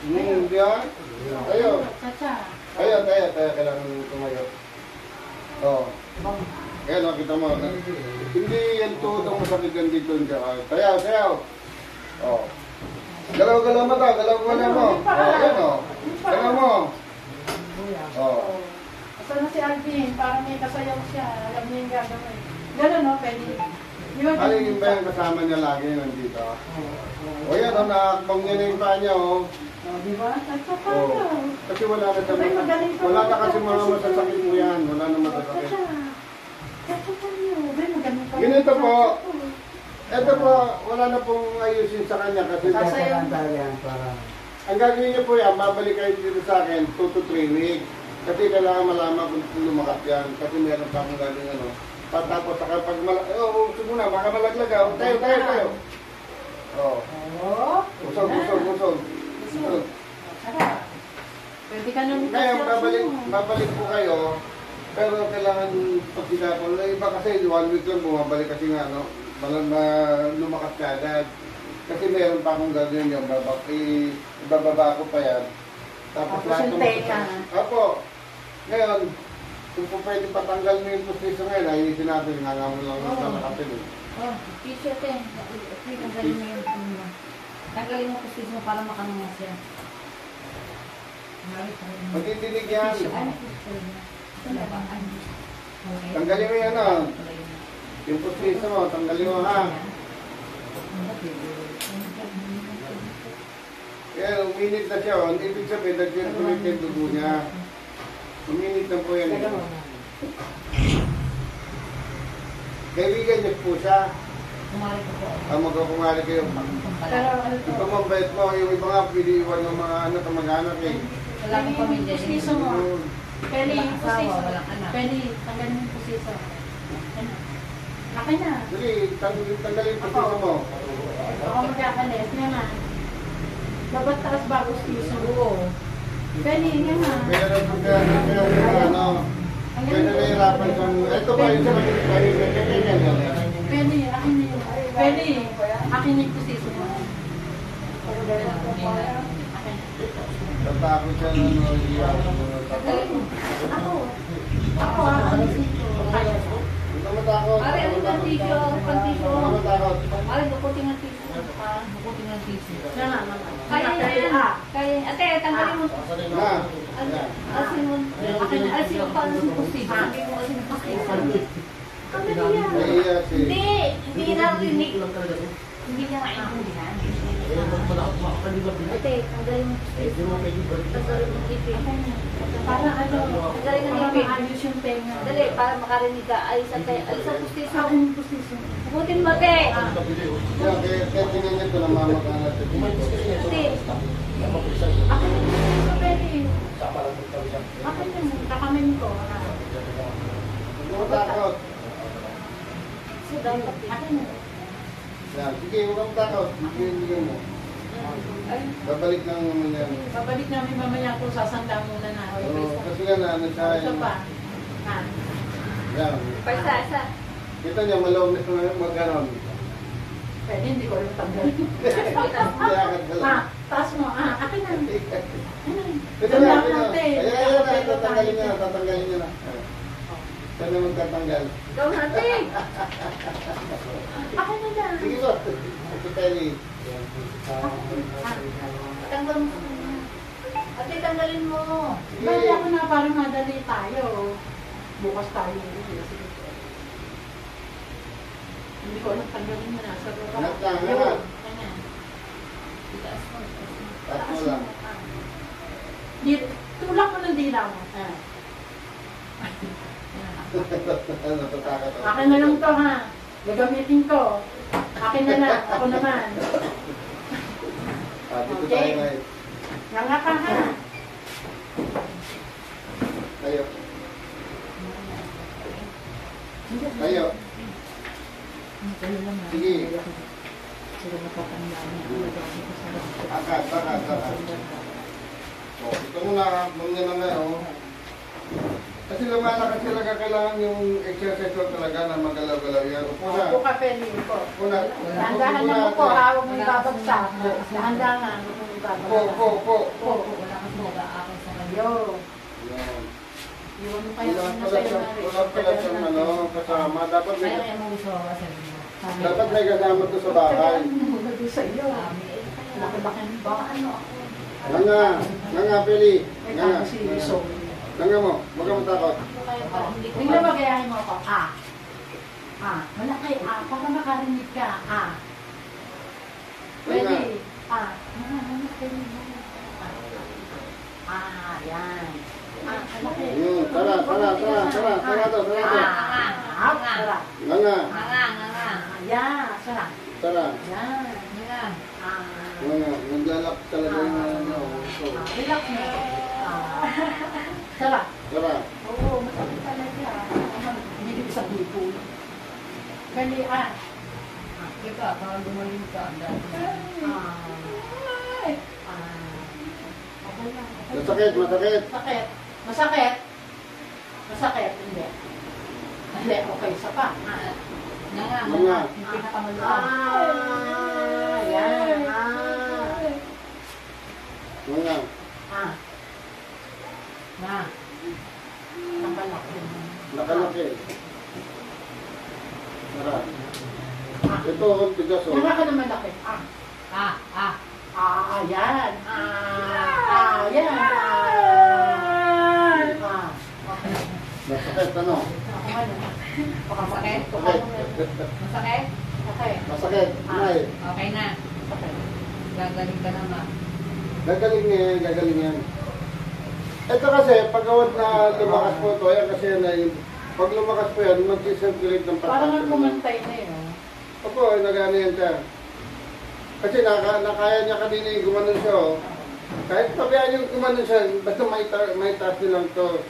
Hindi ah. Tayo. Tsa-tsa. Tayo, kailangan tumayo. Oo. Ngayon, kita mo. Hindi yan tudong masakit yan dito. Tayo. Oo. Galaw mo to, galaw mo. Ayan o. Galaw mo. Oo. Asa na si Alvin? Para may kasayaw siya. Alam niya yung gagawin. Ganun, no? Pwede. Alin ba yung kasama niya lagi nandito? O yan, nakakbang niya na yung paa niya, o. Di ba? Tsa-tsa Oo. tayo. Kasi wala na Sabay, magaling ka wala na mag- kasi mga masasakit mo yan. Wala na masasakit. Tsa-tsa. Tsa-tsa tayo. Sabay, magaling ka. Ganito po. Ito po, wala na pong ayusin sa kanya kasi Sasayaw. ang gagawin niyo po yan, babalik kayo dito sa akin 2 to 3 weeks. Kasi kailangan malaman kung lumakas yan. Kasi meron pa akong gagawin Patapos sa kapag muna, baka malaglag. Tayo. Oo. Oo. Usog. Sarap. Pwede ka nang Ngayon, babalik po kayo. Pero kailangan pagsikapan. Iba kasi 1 week lang bumabalik kasi nga, lumakas ka agad. Kasi meron pa akong gagawin yung ibababa ko pa yan. Tapos lahat ng Apo. Ngayon, kung po pwede patanggal mo yung posisyon ngayon, ayusin natin, nangamon lang sa nakapil. Oh, t-shirt eh. Tanggalin mo yung ano. Tanggalin mo kasi mo para makanungas yan. Magdidinig yan. Tanggalin mo yan, yung posisyon mo, tanggalin mo ha. Kaya uminit na siya, hindi ibig sabihin, nag-circulate yung dugo niya. Uminit na po yan. Kaibigan niyo po siya. Kumari ko po. Magkakumari kayo. Ito mabait mo, yung iba nga piniiwan ng mga kamag-anak eh. Wala akong pamilya. Pustiso mo. Pwede yung pustiso. Walang anak. Pwede, tanggalin mo yung pustiso. Laki na. Dali, tanggalin yung posisyon mo. Ako magkakalis naman. Dapat taas bago pustiso. Pwede, yan na. Kaya nahihirapan siyang, ito ba yung sa Pwede, akin na yun. Pwede, akin yung pustiso mo. Tatakot siya na Ako, alisin ko. Hindi matakot. Pare, ano yung pantisyo? Hindi matakot. Pare, dukutin ang tisyo. Bukutin ng tissue. Na, mama. Kaya yan. Kaya, ate, tanggalin mo. Na. Yan. Asin mo. Asin mo paano sa postage. Sabi mo asin mo postage. Naiya si... Hindi narinig. Hindi niya maintindihan. Ate, tanggalin mo postage. Tanggalin mo ipin. Para ano, Tanggalin mo para ipin. maayos yung tenga. Dali, para makarinig ka. Alis ang postage. Ako yung postisyon. Bukutin mo, ate. Yan, kaya tinignan ko na mamakalat. Ate. Ako na yung pwede. Ako yung kakamin ko. Huwag mo takot. Ako na. Yan, sige, huwag kang takot. Bigyan mo. Babalik lang naman yan. Babalik namin mamaya kung sasanda muna na. Oo, kasi nga na, ano siya. Ito pa. Yan. Paisa. Kita niya, malawag na magkaroon. Pwede, hindi ko alam tanggal. Kaya ka lang. Taas mo. Akin na. Ito na, ito na. Ayan, tatanggalin niya na. Saan na magtatanggal? Ikaw natin. Akin na lang. Sige po. Ito Telly. Tanggal mo. Ate, tanggalin mo. Bali ako na parang madali tayo. Bukas tayo. Sige. Hindi ko alam tanggalin mo na. Sa baba. Nagtangal. Ganyan. Tatlo lang. Tulak mo ng dila mo. Natatakot ako. Akin na lang to ha. Gagamitin ko. Akin na lang. Ako naman. Dito Okay. tayo ngayon. Nga ka ha. Tayo. Tayo. Sige. Akad. Ito muna. Muna na ngayon. Kasi lumalakad talaga kailangan yung exercise ko talaga na magalaw-galaw yan. Upo na. Upo ka, Penny. Upo. Una. Dahan-dahan lang mo po. Hawag mo yung babagsak. Dahan-dahan. Huwag mo yung babagsak. Upo. Wala kang moga ako sa kanya. Yo. Yan. Iwan mo kayo Wala na pala sa'yo, siyang, Mari. wala pala siyang ano, kasama. Dapat may, Kaya mo gusto ako sa inyo. dapat may kasama to sa bahay. Muna doon sa iyo. Laki-laki ng baka ano ako. Nga, Peli. May Nga. tago si Iso. Nga mo. Huwag ka matakot. Tingnan mo, gayahin mo ako. Malaki. Para makarinig ka. Pwede. Yan. Malaki. Yun. Tara to. Sarap. Nga. Yan. Sarap. Tara. Yan. Nga. Naglalak talaga yung ano. So, Relax mo. Sarap. tara. Oo, masakit talaga. Hindi ko sa buto. Kali, Ika, parang gumaling ka. Masakit. Masakit. Hindi. Okay, isa pa. Nga. Yung pinakamaluan. Yan. Nga. Nakalaki. Nakalaki. Tara. Ito, tigas oh. Wala ka naman laki. Yan. Yan. Masakit, ano? Pakasakit. Masakit? Okay. Masakit. Nay. Okay na. Gagaling ka naman. Gagaling yan. Ito kasi, pagkawad na lumakas po ito, ayan kasi yan ay, pag lumakas po yan, mag-circulate ng Parang pagkakasal. ang kumantay na yun. Opo, nagana yan siya. Kasi nakaya niya kanina yung gumanon siya, oh. Kahit pabayaan yung gumanon siya, basta may taas niyo lang to.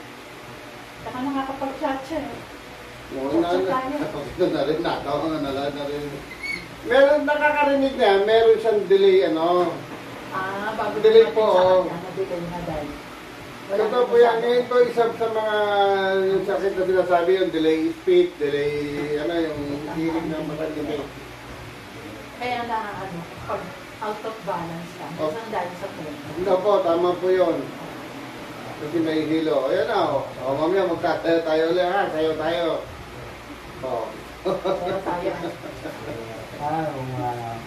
Saka nakakapag-chat siya. Oo, na rin, natawa nga na rin. Meron, nakakarinig niya, meron siyang delay, ano. Bago Delay po, oh. Delay na dahil. Ito po yan, ngayon po isa sa mga yung sakit na sinasabi, yung delay speech, delay, yung hilig ng matalinig. Kaya na, pag out of balance ka, Oh. isang dahil sa phone. Hindi po, tama po yun. Kasi may hilo. Ayan na, oh. Mamaya magtatayo tayo ulit, ha? Tayo. Oh. Kaya tayo.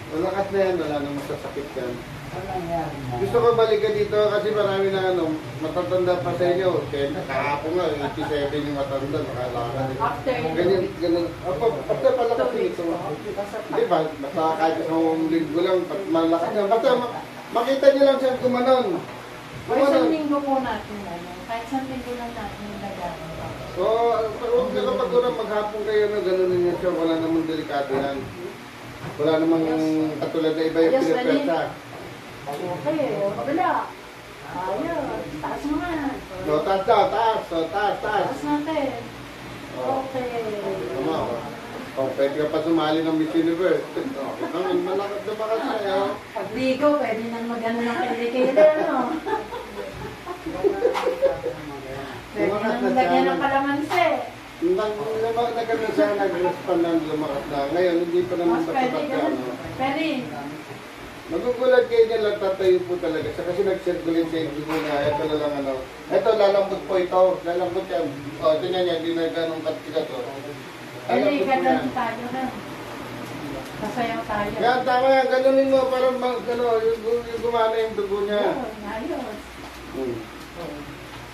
Malakas na yan, wala nang masasakit yan. Walang yan. Gusto ko balikan dito kasi marami na matatanda pa sa inyo. Kaya kahapon nga, 87 yung matanda, nakalakad. After Ganyan, ganyan. Basta pala kasi ito. Hindi ba, basta kahit isang linggo lang, malakas na. Basta makita niyo lang siya gumanon. Kahit isang linggo po natin, kahit isang linggo lang natin nilagay. So, huwag na kapag maghapon kayo na gano'n niya siya, wala namang delikado yan. Wala namang katulad na iba yung Yes, pinapesa. Okay, wala. Ayos, taas mo nga. So, taas daw, taas. So, taas. Taas natin. Oh. Okay. Tama ko. Oh, pwede ka pa sumali ng Miss Universe. Okay, malakas na baka sa'yo. Pagligo, pwede nang mag-ano ng kilikili, no? Pwede nang lagyan ng kalamansi. Nagano siya, nag-respond ng lumakas na. Ngayon, hindi pa naman Mas pwede, basta ganun. ano. Pwede. Magugulat kayo niya lang, tatayo po talaga siya kasi nag-circulate sa inyo na. Ito na lang ano. Ito, lalambot po ito. Lalambot yan. O, ito niya, hindi na ganong katigat o. Pwede, ganun tayo na. Kasayaw tayo. Yan, tama yan. Ganunin mo para yung gumana yung dugo niya. Yun, ayos. Hmm.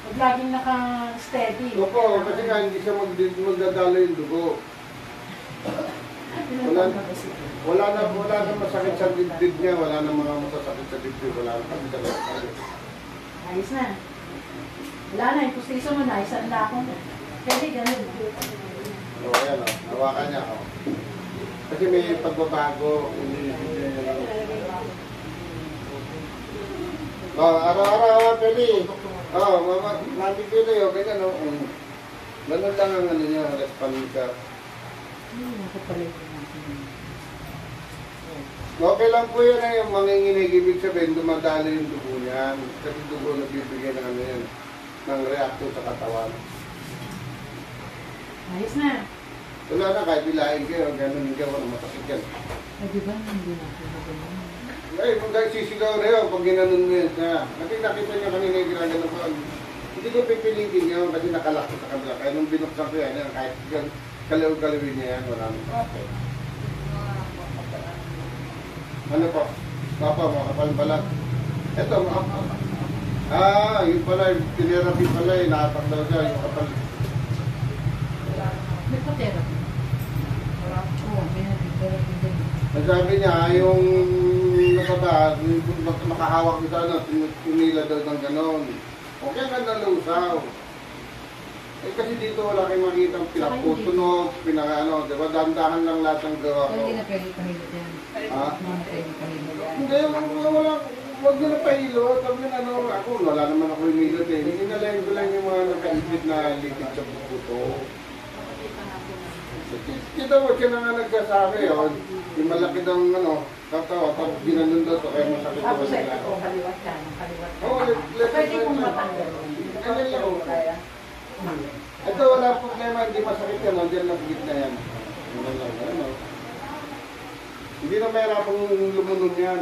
Huwag laging naka-steady. Opo, kasi nga hindi siya magdadalo yung dugo. Wala na masakit sa dibdib niya, wala na mga masasakit sa dibdib, wala na kami talaga. Ayos na. Wala na, yung pustiso mo na, isang lakong. Pwede, ganun. O, ayan o, hawakan niya o. Kasi may pagbabago. O, araw-araw, pwede. O, mabibili o, ganyan o. Ganun lang ang ano niya, respond ka. Okay lang po yun yung manginginig, ibig sabihin, dumadalo yung dugo niyan. Kasi dugo nagbibigay ng ano yan, ng reaction sa katawan. Ayos na. Wala na, kahit bilahin kayo, ganun yung gawa na masakit yan. Ay, di ba, hindi na ako. Ay, kung dahil sisigaw na yun, pag ginanon mo yun siya. Nakita niya kanina yung ginagano ko. Hindi ko pipilitin yun kasi nakalak sa kabila. Kaya nung binuksan ko yan, kahit kaliw-kaliwin niya yan, wala naman. Okay. Ano po? Papa, mga kapal-balat. Ito, yun pala, yung tinerapi pala, inatak daw siya, yung kapal. May pa-therapy. Oo, may therapy din. Sabi niya, yung nakaba, makahawak ko sa ano, tinila daw ng ganon. Okay, ang ganda lusaw. Eh kasi dito wala kayong makita ang pinaputunog, pinaka-ano, diba? Dahan-dahan lang lahat ng gawa ko. Hindi na pwede pahilot yan. Ha? Hindi na pwede pahilot yan. Hindi, wala. Huwag nyo na pahilot. Sabi na, ano, ako, wala naman ako humilot eh. Hinalayin ko lang yung mga nakaipit na likid sa puto. Kita mo, siya na nga nagsasabi, oh. Yung malaki daw, ano, tatawa, tapos ginanon daw to, kaya masakit daw Tapos nila. ito, kaliwat ka. Kaliwat ka. Oo, Pwede kong matanggal. Ano lang, kaya. Ito, wala problema, hindi masakit yan, nandiyan lang sa gitna yan. Ano lang, ano. Hindi na mahirapang lumunod yan.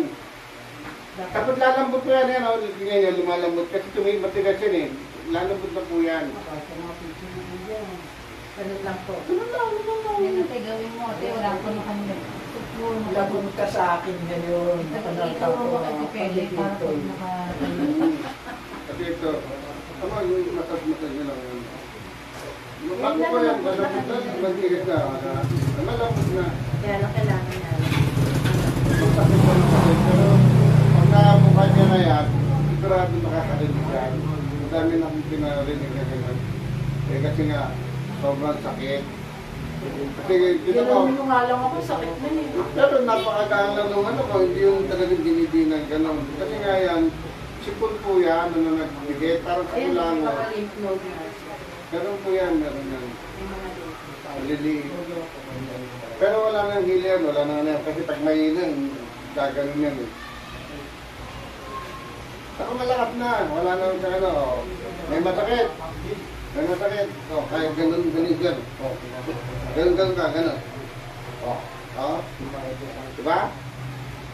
Tapos lalambot po yan, yan, ngayon lumalambot kasi matigas yan eh. Lalambot na po yan. Ganun lang po. Yan ate, gawin mo ate, wala ko na kanina. Labon ka sa akin ngayon. Ikaw mo ate pwede para pag Kasi ito, tama yung matas-matas nyo lang yun. Bago po yan, malambot na, magtigas na. Malambot na. Kaya lang kailangan na. Pero pag nabuka niya na yan, sigurado makakarinig yan. Ang dami na akong pinarinig na ganyan. Eh kasi nga, sobrang sakit. Kasi dito ko, Yung nga lang ako, sakit na eh. pero napakagaan lang nung ano ko, hindi yung talagang dinidinan gano'n. Kasi nga yan, sipon po yan, ano na nagbigay, parang sa Ayun, may kulango. mga lymph node na. Meron po yan, meron yan. May mga lymph node. Maliliit. Pero wala nang hilian, wala nang yan. Kasi pag may hilian, gaganon yan eh. Saka malakas na, wala nang sa ano, may masakit. May masakit. O, kaya ganun, ganun. O, ganun ka, ganun. O, diba?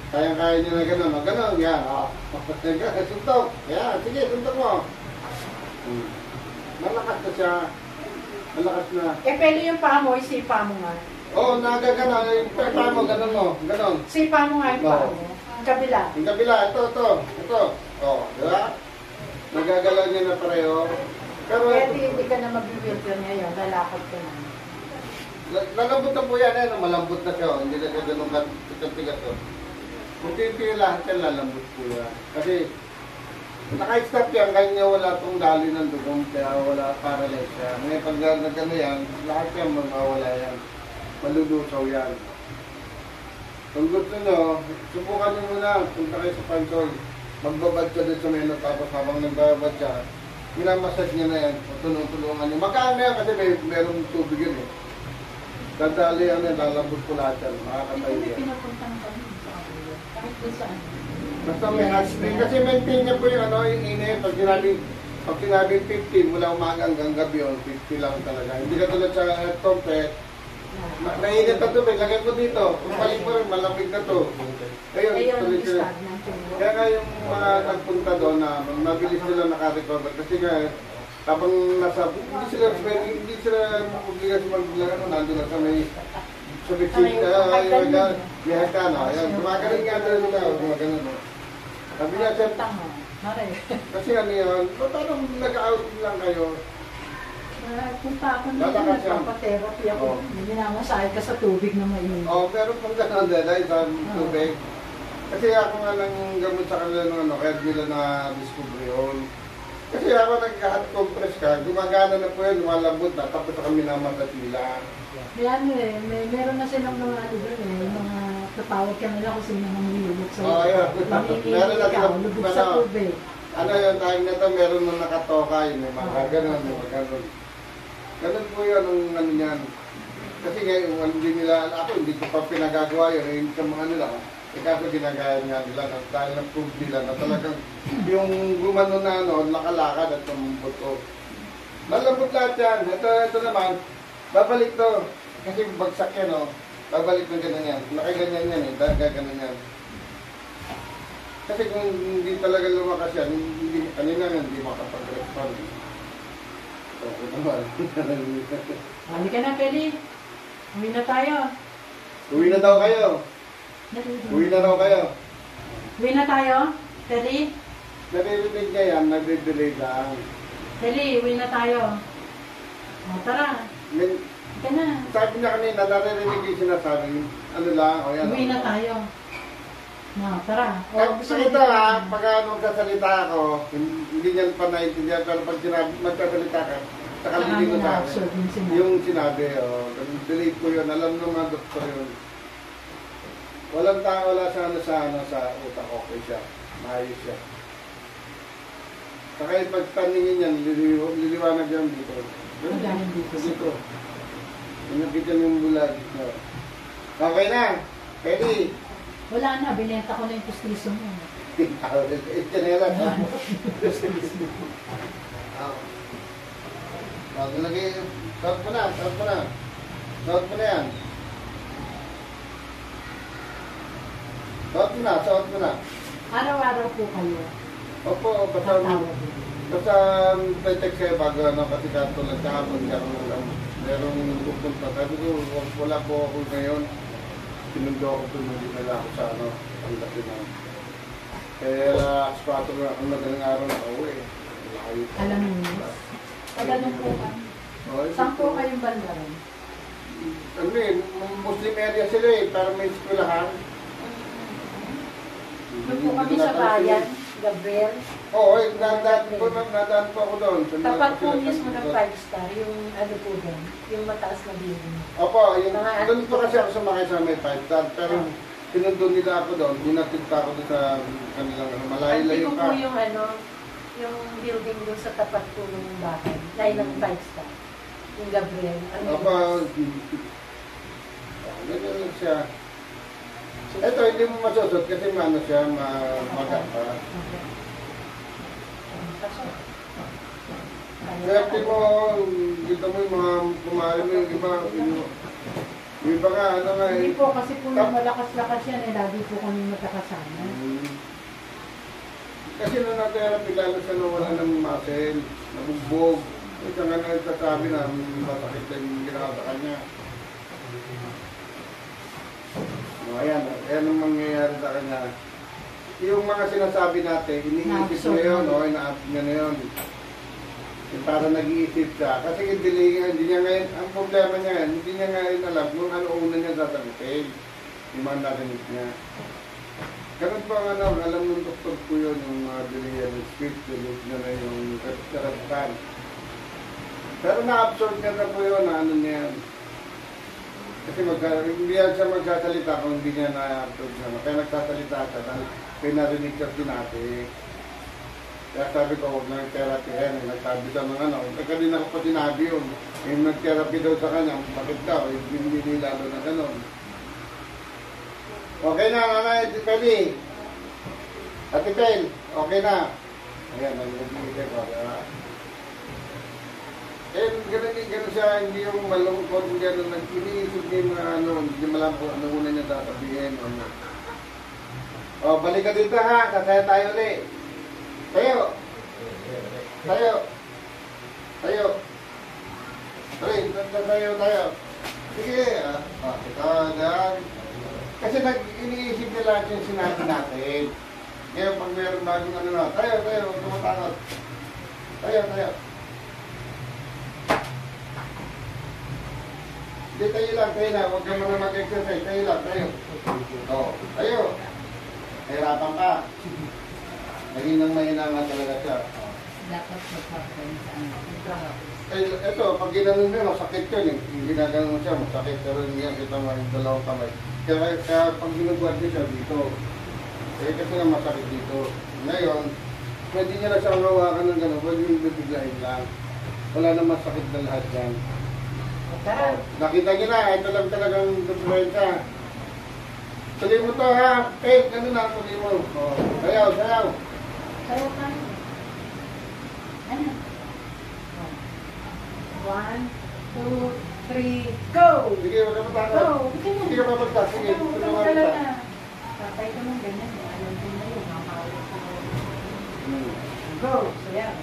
Kaya-kaya nyo na ganun. O, ganun, yan. O, suntok. Yan, sige, suntok mo. Malakas na siya. Malakas na. Eh, pwede yung paa mo, isipa mo nga. Oo, nagagana. Yung paa mo, ganun mo. Ganun. Sipa mo nga yung paa mo. Ang kabila. Yung kabila, ito. Oh, di ba? Nagagalaw niya na pareho. Pero, Kaya hindi ka na mag-wheelchair ngayon, lalakad ka na. lalambot na po yan, eh. Malambot na siya. Oh. Hindi na siya ganun katigat. Oh. Kunti-kunti lahat yan, lalambot po yan. Kasi, naka-stop yan, kanya wala itong dali ng dugong, kaya wala paralyze siya. Ngayon, pag nagano yan, lahat yan mawawala yan. Malulusaw yan. Kung gusto nyo, subukan nyo muna, punta kayo sa pansol. Magbabad ka din sa meno, tapos habang nagbabad ka, minamassage nyo na yan, tulungan nyo. Magkaan na yan kasi merong tubig yun eh. Dadali yan, lalambot po lahat yan, makakatay Hindi yan. pinupuntahan kami sa kabila. Kahit doon saan. Basta may hot spring, kasi maintain niya po yung yung init. Pag sinabing 50, mula umaga hanggang gabi yun, 50 lang talaga. Hindi ka tulad sa trumpet, mainit na tubig, lagay ko dito. Kung balik mo rin, malamig na to. Ayun, Ayun, tuloy sila. stagnant yung Kaya nga yung mga nagpunta doon na mabilis sila nakarecover. Kasi nga, habang nasa, hindi sila obligas maglaro, nandun na sa may solicit, yung hagkana. Ayan, gumagaling nga doon nila, gumagaling. Sabi niya, sir, Tama. Mare. kasi ano yun, parang nag-out lang kayo. Punta ako na Lalakas yan. nagpapatherapy ako. Oo. Hindi namasahid ka sa tubig na mainit. Oo, pero kung gano'n din, ay sa tubig. Kasi ako nga nang gamot sa kanila ng ano, kaya nila na-discover yun. Kasi ako nag-hot compress ka, gumagana na po yun, lumalambot na, tapos kami namagat nila. Yan meron na silang mga ano doon mga tatawag ka nila kung sino nang nilulog sa Oo, yun. Meron na ikaw, silang- lubog sa ano, tubig. Ano yun, tayong na to, meron nung nakatoka yun, may mga gano'n, may mga gano'n. Ganun po yun ang ano yan. Kasi ngayon, hindi nila, ako hindi ko pa pinagagawa yun, yung sa mga nila. Eh kaso ginagaya nga nila, dahil na-prove nila na talagang yung gumano na ano, nakalakad at tumubot ko. Malambot lahat yan. Ito naman, babalik to. Kasi bagsak yan, oh. Babalik na ganun yan. Nakaganyan yan eh, dahil gaganon yan. Kasi kung hindi talaga lumakas yan, hindi, kanina nga hindi makapag-respond. Okay naman. Halika na, Kelly. Uwi na tayo. Uwi na daw kayo. Uwi na daw kayo. Uwi na tayo, Kelly. Naririnig niya yan, nagre-delay lang. Kelly, uwi na tayo. O, tara. Halika na. Sabi niya kanina, naririnig yung sinasabi. Ano lang, o yan. Uwi na tayo. No, tara. Gusto nito ha, pag magsasalita ako, hindi niya pa naiintindihan, pero pag magsasalita ka, sakalili ko sa akin. Yung sinabi, delete ko yun, alam ng mga doktor yun. Wala sa utak, okay siya, maayos siya. Saka yung pagtaningin yan, liliwanag yan dito. Magaling dito. Dito. Yung nakita yung bulag. Okay na, Kelly. Wala na, binenta ko na yung pustiso mo. Ito na yan. Lagi, suot mo na. Suot mo na yan. Suot mo na. Araw-araw po kayo. Opo, basta text kayo bago kasi katulad kahapon merong pupunta. Sabi ko, wala po ako ngayon. Sinundo ako tumuli na ako sa ang laki na. Kaya alas 4 na ang madaling araw na uwi. Alam niyo. Pagano'n po ka. Saan po kayong banda rin? Ano Muslim area sila pero may eskwelahan. Doon po kami sa bayan, Gabriel. Oo, nadaan po ako doon. Tapat po mismo ng 5-star, yung ano po doon, yung mataas na building. Opo, doon po kasi ako sumakay sa may 5-star, pero sinundo nila ako doon, hinatid pa ako doon sa kanilang malayo-layo ko pa. po yung yung building doon sa tapat po ng bahay, lain ng 5-star, yung Gabriel. Opo, ganyan siya. Ito, hindi mo masusot kasi maano siya, magapa. Swerte mo, dito mo yung mga kumari mo, yung iba nga, ano nga Hindi po, kasi po yung malakas-lakas yan, lagi po kami magkakasama. Kasi nung na-therapy, lalo siya nawala ng muscle, nabugbog. Ito nga nagsasabi na masakit na yung ginawa sa kanya. Ayan, ayan ang mangyayari sa kanya. Yung mga sinasabi natin, iniisip mo yun, o ina-up niya na yun. Yung parang nag-iisip siya. Kasi hindi niya ngayon, ang problema niya ngayon, hindi niya ngayon alam kung ano una niya sasagutin. Yung mga narinig niya. Ganun po ang alam ng doktor ko yun, yung mga delirium script, yun na yung karapatan. Pero na-absorb niya na po yun, na ano niya. Kasi hindi siya magsasalita kung hindi niya na-absorb naman. Kaya nagsasalita siya dahil pinarinig siya natin. Kaya sabi ko, huwag na therapy yan. Nagsabi siya ng ano. Kanina ko pa sinabi yun. Yung nag-therapy daw sa kanya, bakit daw? Hindi lalo na gano'n. Okay na, Nanay Peli. Ate Pel, okay na. Ayan, nag-ibigay ko. Ganun siya, hindi yung malungkot, gano'n, nag-iniisip niya yung mga ano, hindi malam po, ano muna niya tatabihin. Ano. O, balik ka dito ha, kasaya tayo ulit. Tayo. Tayo. Tayo. Tayo. Sige. Ito, dyan. Kasi iniisip niya lahat yung sinabi natin. Kaya pag mayroon bagong ano na, tayo, tumatakot. Tayo. Hindi, tayo na. Huwag ka muna mag-exercise. Tayo. Oo, tayo. Hirapan ka. Naging mahina nga talaga siya. Dapat magpapagaling sa ano. Ito, pag ginanon mo, masakit yun eh. Ginaganon mo siya, masakit. Pero hindi yan kita yung dalawang kamay. Kaya pag ginagawa niya siya dito, kasi nga masakit dito. Ngayon, pwede niya na siyang hawakan ng gano'n, pwede yung bibiglahin lang. Wala na masakit na lahat yan. Okay. Nakita niyo na, ito lang talagang diferensya. Tuloy mo to ha. Ganun na, tuloy mo. Sayaw. Sayo ka. Ano? 1, 2, 3, go! Sige, huwag ka matakot. Go! Sige ka mamagta. Sige, Huwag tuloy ka mo magdala mamagta. na. Tatay ko nung ganyan. Alam ko na yun. Nakakawin ko. Go! Sayaw.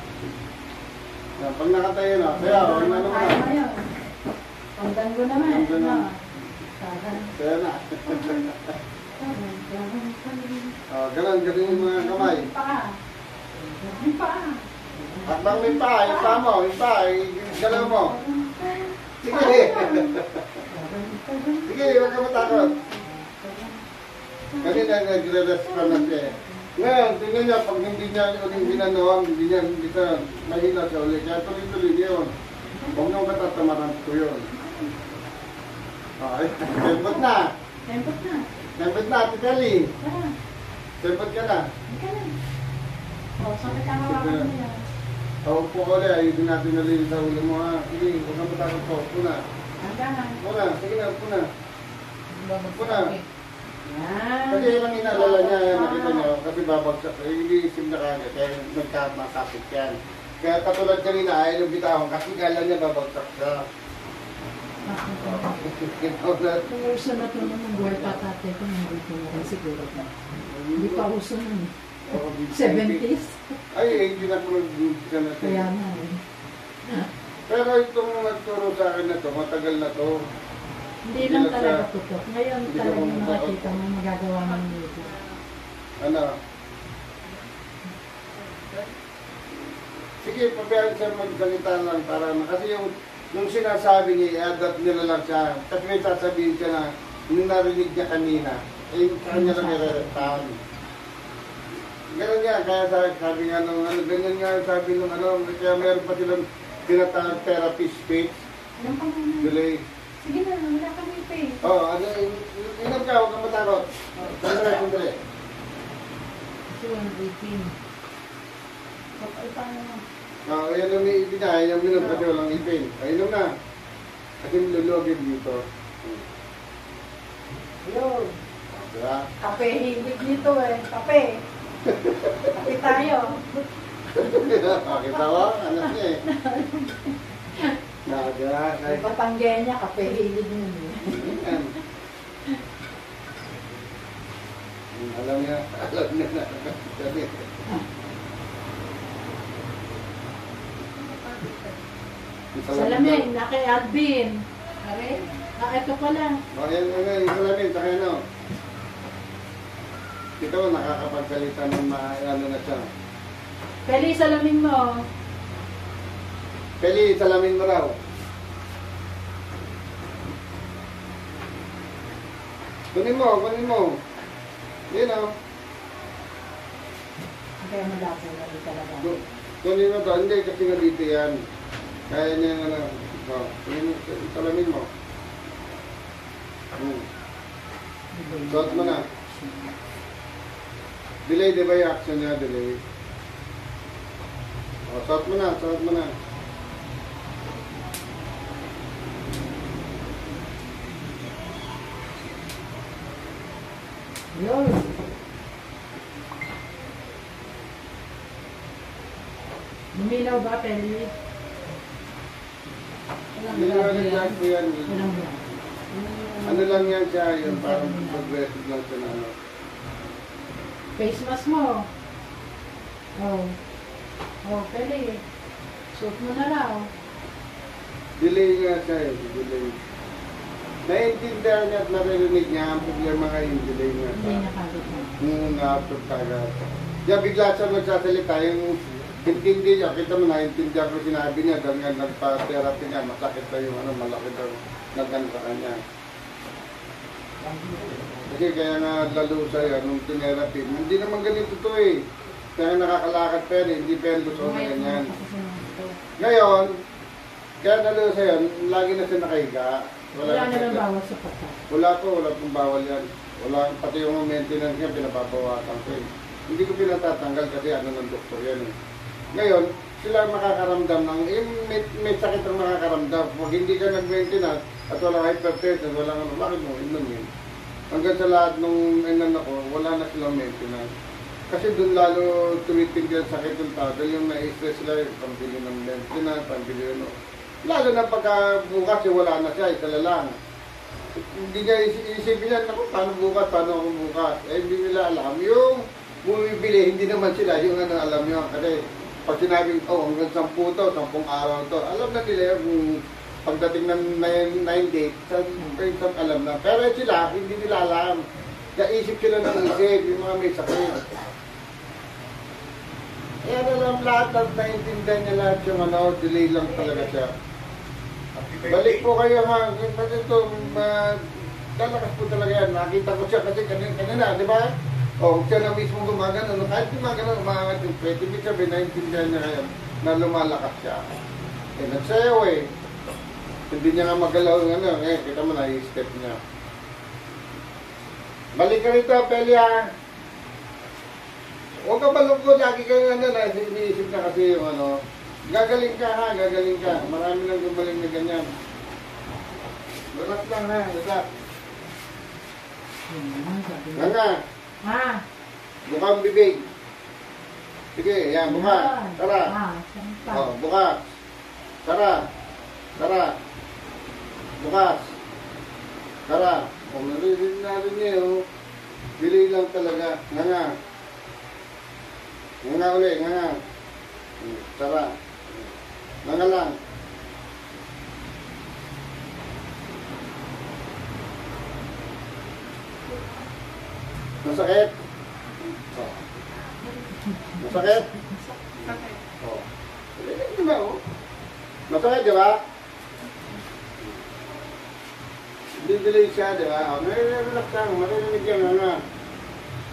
Pag nakatayo na, sayaw. Ano na Kaya mo yun. Panggan ko naman. Panggan na. Tagan. Sayaw na. Ganun yung mga kamay. Yung paa. Akbang may paa, yung paa mo, galaw mo. Sige. Sige, huwag ka matakot. Kanina nagre-respond na siya. Ngayon, tingnan niya, pag hindi niya uling ginanoan, hindi siya mahina siya ulit. Kaya tuloy-tuloy niya yun. Huwag niyong katatamaran ko yun. Okay, tempot na. Tempot na, Ate Kelly. Tempot ka na. Sakit ang hawakan mo yan. Upo ko ulit, ayusin natin ulit sa ulo mo ha. Sige, huwag kang matakot po. Puna. Sige na, puna. Kasi yun ang inaalala niya, nakita niyo, kasi babagsak. Hindi isim na kanya, kaya nagkamakapit yan. Kaya katulad kanina, ayaw yung bitahon, kasi kala niya babagsak siya. Kung uso na ito naman, buhay pa tatay ko, hindi ko na siguro na. Hindi pa uso na. 70s? Ay, hindi na ko nag-umpisa na siya. Kaya na Pero itong nagturo sa akin na to, matagal na to. Hindi lang talaga tutok. Ngayon talagang nakakita mo magagawa ng nito. Ano? Sige, pabayaan siya magsalita lang para kasi yung sinasabi niya, i-adapt nila lang siya. Kasi may sasabihin siya na yung narinig niya kanina, kanya lang i-respond. Ganun nga, kaya sabi nga nung ganyan nga sabi nung kaya meron pa silang tinatawag therapy speech. Ilang pa naman? Delay. Sige na, wala kami pay. Inom ka, huwag kang matakot. Sandali. Kasi 118. Ay, paano na? Ayan yung iipin niya, ayan yung minom kasi walang ipin. Inom na. Kasi nilulogin dito. Yun. Diba? Kape, hilig nito eh. Kape. Kape tayo. Kita mo, anak niya eh. May patanggen niya, kape hilig niya. Ayan. Alam niya na. Salamin, na kay Alvin. Kare? Ah, ito pala. O, yan, yung salamin, saka ano. Ito, nakakapagsalita ng ano na siya. Peli, salamin mo. Peli, salamin mo raw. Kunin mo, kunin mo. Yan o. Kaya malabo na rin talaga. Kunin mo to. Hindi, kasi nga dito yan. Kaya niya yung ano. O, kunin mo, salamin mo. Suot mo na. Delay, di ba yung action niya? Delay. O, suot mo na, suot mo na. Yun. Luminaw ba, Peli? Hindi na lang po yan. Walang yan. Ano lang yan siya, yun, parang progressive lang siya na ano. Face mask mo. Oh. Oh, Peli. Suot mo na raw. Delay nga siya eh, delay. Naiintindihan niya at naririnig niya ang problema nga yung delay nga Hindi siya. nakabit mo. Na-approve kagad. Diyan bigla siya nagsasalita, yung intindi niya, kita mo naintindihan ko sinabi niya dahil nga nagpa-therapy niya, masakit na yung ano, malaki daw nagano sa kanya. Kasi kaya nga lalo sa'yo, nung tinerapy, hindi naman ganito to eh. Kaya nakakalakad pa yan, hindi pa yan gusto na ganyan. Ngayon, kaya lalo sa'yo, lagi na siya nakahiga. Wala na lang bawal sa pagka. Wala pong bawal yan. Wala, pati yung maintenance niya, pinapabawasan ko eh. Hindi ko pinatatanggal kasi ano ng doktor yan eh. Ngayon, sila makakaramdam ng, may sakit ang makakaramdam. Pag hindi ka nag-maintenance at walang hypertension, walang ano, bakit mo inumin? Hanggang sa lahat nung inan ako, wala na silang maintenance. Kasi doon lalo tumitigil ang sakit ng tao, dahil yung na-stress sila, yung pambili ng maintenance, pambili ano. Lalo na pagka bukas, wala na siya, isa lang. Hindi niya isipin niya, naku, paano bukas, paano ako bukas? Eh, hindi nila alam. Yung bumibili, hindi naman sila, yung ano, alam nyo. Kasi pag sinabing, oh, hanggang 10 to, 10 araw to, alam na nila yung pagdating ng 9 days, alam na. Pero sila, hindi nila alam. Kaya isip sila ng isip, yung mga may sakit. Kaya alam lahat, naiintindihan niya lahat yung ano, delay lang talaga siya. Balik po kayo ha, ito, lalakas po talaga yan. Nakita ko siya kasi kanina, di ba? O, siya na mismo gumagano. Kahit gumagano, umangat yung pwede. Ibig sabihin, naintindihan niya ngayon na lumalakas siya. Eh, nagsayaw eh. Hindi niya nga magalaw ng ano. Eh, kita mo na, i-step niya. Balik ka rito, Pelia. Huwag ka malungkot. Lagi kayo ano, iniisip na kasi yung ano. Gagaling ka ha, gagaling ka. Marami nang gumaling na ganyan. Relax lang ha, relax. Nga nga. Ha? Buka ang bibig. Sige, yan, buka. Tara. Oh, buka. Tara. Tara. Bukas. Tara. O, narinig natin niya, oh. Delay lang talaga. Nga nga. Nga nga ulit, nga nga. Tara. Nga nga lang. Masakit? Oh. Masakit? Oh. Di ba, oh? Masakit, di ba? Didelay siya, di ba? Oh, relax lang, maririnig yan, nga.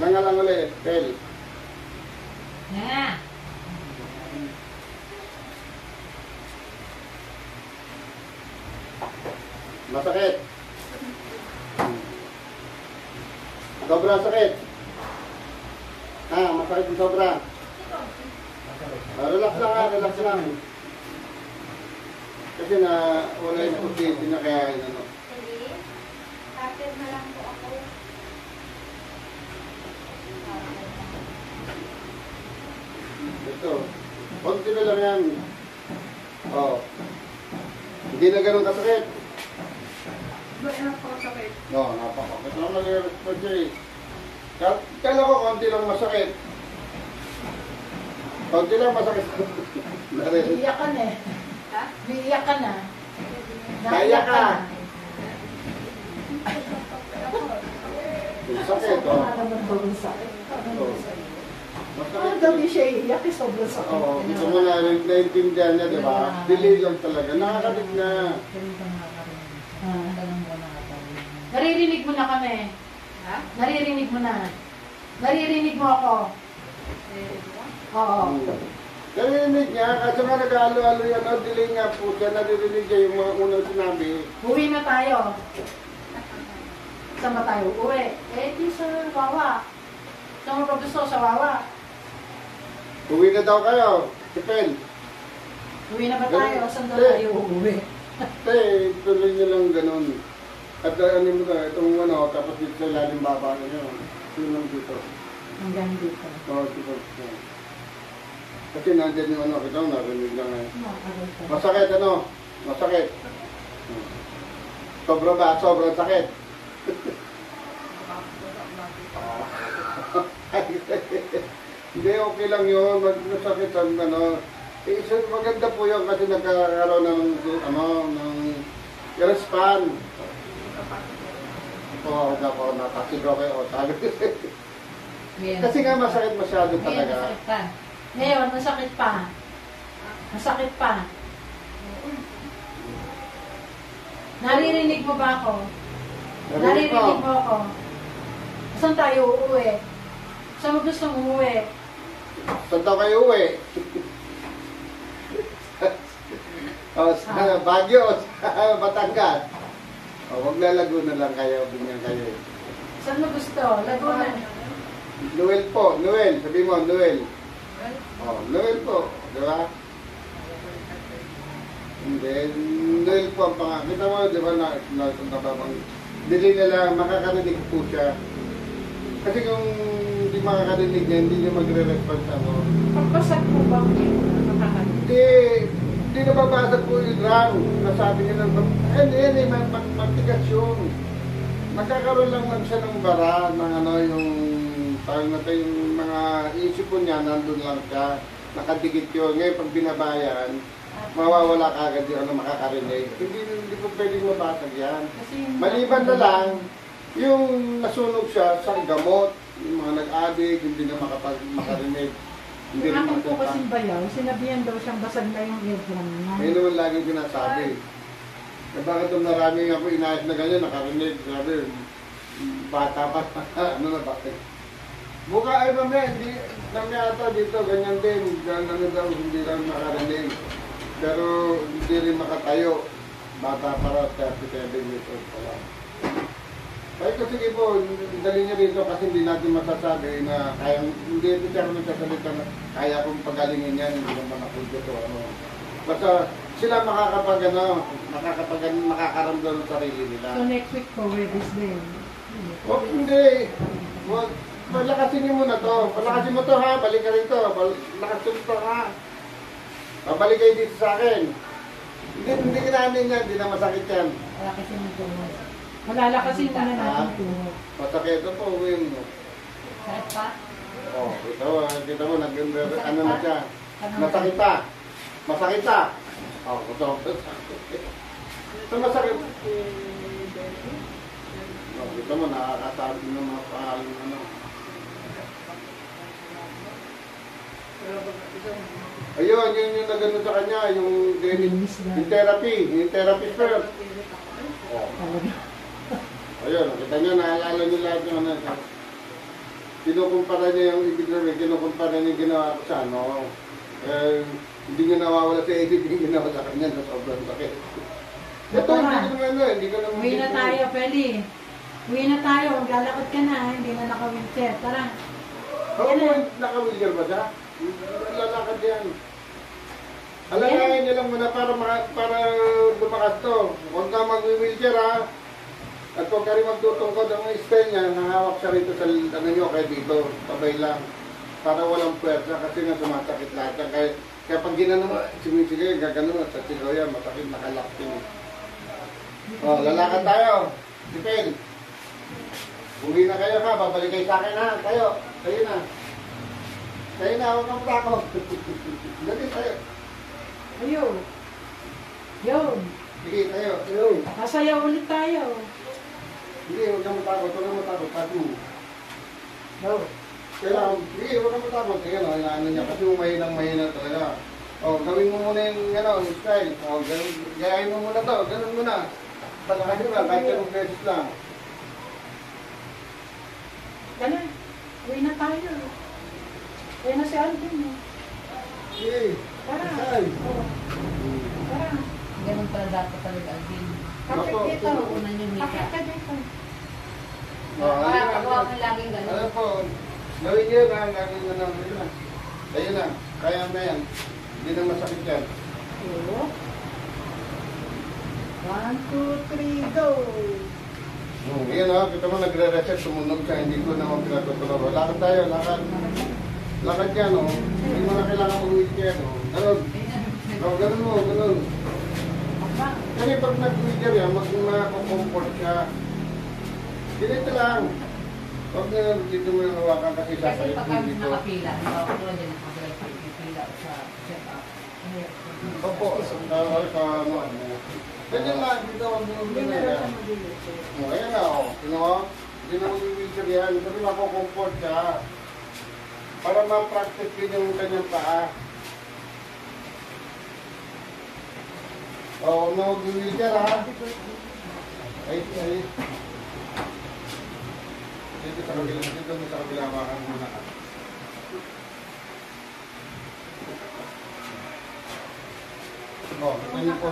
Nga lang ulit, Pel. Nga. Masakit. Sobrang sakit. Masakit yung sobra. Relax lang ha, relax lang. Kasi na wala yung position na kaya yun ano. Sige. Kapit na lang po ako. Ito. Konti na lang yan. Oh. Hindi na ganun kasakit. Ba, napakasakit. No, napakakit lang nag-respond siya eh. Kala ko konti lang masakit. Konti lang masakit. Iiyak ka na eh. Ha? Iiyak ka na. Naiyak ka. Sakit, oh. Ano naman daw yung sakit? Oh. Ano daw di siya iiyak, eh, sobrang sakit. Oo, gusto mo na naintindihan niya, di ba? Delay lang talaga. Nakakabit na. Naririnig mo na kami. Ha? Naririnig mo na. Naririnig mo ako. Oo. Narinig niya, kasi nga nag-alo-alo yan, delay nga po siya, naririnig niya yung mga unang sinabi. Uwi na tayo. Saan ba tayo? Uwi. Eh, di sa Wawa. Saan mo pa gusto? Sa Wawa. Uwi na daw kayo, Tipel. Uwi na ba tayo? Saan daw tayo uuwi? Tuloy niyo lang ganun. At ano mo na, itong ano, tapos dito sa ilalim baba niyo. Yun lang dito. Hanggang dito. Oo, dito. Kasi nandyan yung ano, kita mo, narinig lang eh. Makagal ka. Masakit ano? Masakit. Sobra ba? Sobrang sakit. Hindi, okay lang yun. Masakit ang ano. Isa, maganda po yun kasi nagkakaroon ng ano, ng respan. Oo, ako napasigaw kayo. Sabi kasi nga masakit masyado talaga. Masakit pa. Ngayon, masakit pa. Masakit pa. Naririnig mo ba ako? Naririnig mo ako? Saan tayo uuwi? Saan mo gusto umuwi? Saan daw kayo uwi? Sa Baguio, sa Batangas. Huwag lalago na lang kayo, binyan kayo. Saan mo gusto? Laguna. Noel po, Noel. Sabi mo, Noel. Noel po. Di ba? Hindi, Noel po ang pangalan. Kita mo, di ba, nababang. Dili na lang, makakarinig po siya. Kasi kung hindi makakarinig niya, hindi niya magre-response ako. Pagpasag mo ba ang nakakalimutan? Hindi nababasag po yung drum. Nasabi niya lang, hindi, matigas yun. Magkakaroon lang siya ng bara, ng ano, yung parang natin yung mga isip po niya, nandun lang siya. Nakadikit yun. Ngayon, pag binabayan, mawawala kagad yung ano, makakarinig. Hindi po pwedeng mabasag yan. Maliban na lang, yung nasunog siya sa gamot, yung mga nag-adik, hindi na makarinig. Hindi Yung rin akin po makita. kasing bayaw, sinabihan daw siyang basag na yung eardrum niya. Ngayon naman lagi sinasabi. Eh bakit yung maraming ako inayos na ganyan, nakarinig, sabi, bata pa, ano na bakit? Buka ay mamaya, hindi, namaya ata dito, ganyan din, ano daw, hindi lang nakarinig. Pero hindi rin makatayo, bata para 37 years old pala. Kaya ko sige po, dali niyo dito kasi hindi natin masasabi na kaya, hindi ako nagsasalita na kaya kong pagalingin yan, hindi naman ako dito. Ano. Basta sila makakaramdam ng sarili nila. So next week po, Wednesday. Oh, hindi. Palakasin niyo muna to. Palakasin mo to ha, balik ka rito. Palakasin mo to ha. Pabalik kayo dito sa akin. Hindi kinanin yan, hindi na masakit yan. Wala kasi nito. Malalakasin mo na natin po. Masakit ito po, uwin mo. Sakit pa? Oh, kita mo, ano na siya. Masakit pa. Masakit pa. Oh, ito. Ito masakit. Oh, kita mo, nakakasabi ng mga pangalan ano. Ayun, yun yung nagano sa kanya, yung therapy first. Oh. Ayun, kita nyo, naalala nyo lahat yung ano. Kinukumpara niya yung ibig sabihin, kinukumpara niya yung ginawa ko sa ano. Hindi nyo nawawala sa isip yung ginawa sa kanya na sobrang sakit. Ito, hindi ko naman. Uwi na tayo, Peli. Uwi na tayo, maglalakad ka na, hindi na naka-wheelchair. Tara. Oo, naka-wheelchair ba siya? Lalakad yan. Alalayan niyo lang muna para dumakas to. Huwag na mag-wheelchair ha. At huwag ka rin magtutungkod ang style niya, nahawak siya rito sa ano nyo, kaya dito, tabay lang. Para walang puwersa kasi nga sumasakit lahat. Kaya pag ginano mo, sumisigay, gagano mo, sa sigaw yan, masakit, nakalakting. O, lalakad tayo. Dipel. Uwi na kayo ha, babalik kayo sa akin ha. Kayo na. Kayo na, huwag kang takot. Dali tayo. Ayun. Yun. Sige, tayo. Masayaw ulit tayo. Hindi, huwag kang matakot, huwag kang matakot. Tago. No. Kailangan, hindi, huwag kang matakot. Ayan, o, inaano niya. Kasi mahina talaga. O, gawin mo muna yung, yung style. O, gayahin mo muna to. Ganun muna. Palakasin mo lang, kahit ganun beses lang. Ganun. Uwi na tayo. Uwi na si Alvin. Okay. Tara. Style. Oo. Tara. Ganun pala dapat talaga, Alvin. Kapit Opo, dito. Unan yung Kapit mika. ka dito. Para pagawa ko laging Ano ganun. po, gawin niyo na, gawin niyo na. Ayun na, kaya na yan. Hindi na masakit yan. Oo. 1, 2, 3, go! Ayan o, kita mo nagre-reset, tumunog siya, hindi ko naman pinatutuloy. Lakad tayo, lakad. Lakad yan o. Hindi mo na kailangan mag-wheelchair o. Ganun. O, ganun mo, ganun. Kasi pag nag-wheelchair yan, mag-comfort siya. Ganito lang. Huwag na dito mo yung hawakan kasi Kasi sasakit pag mo kami dito. nakapila, di ba, ako lang din nakapila sa check-up. Opo, sa ano. Ganyan lang, dito ang Hindi na mga rin siya mag-ilusip. ayan na o. Kinuha? Hindi na mag-wheelchair yan. Kasi mako-comfort siya. Para ma-practice din yung kanyang paa. O, mag-wheelchair ha. Ay. Dito sa kabila makan muna ka. O, ito niyo po,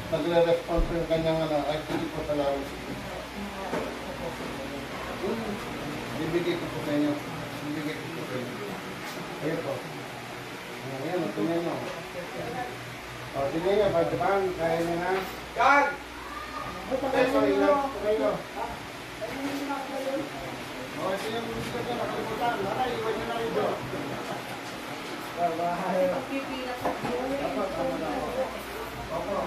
nagre-response yung kanyang activity po sa laro. Bibigay ko po sa inyo. Bibigay ko po sa inyo. Ayun po. Ayan, tingnan nyo. O, tingnan nyo, pagdapan, kaya nyo na. Kag! Sorry na, sorry na. O, ito yung gusto ko, nakalimutan. Nara, iwan nyo na ito. Pagpipila sa Opo.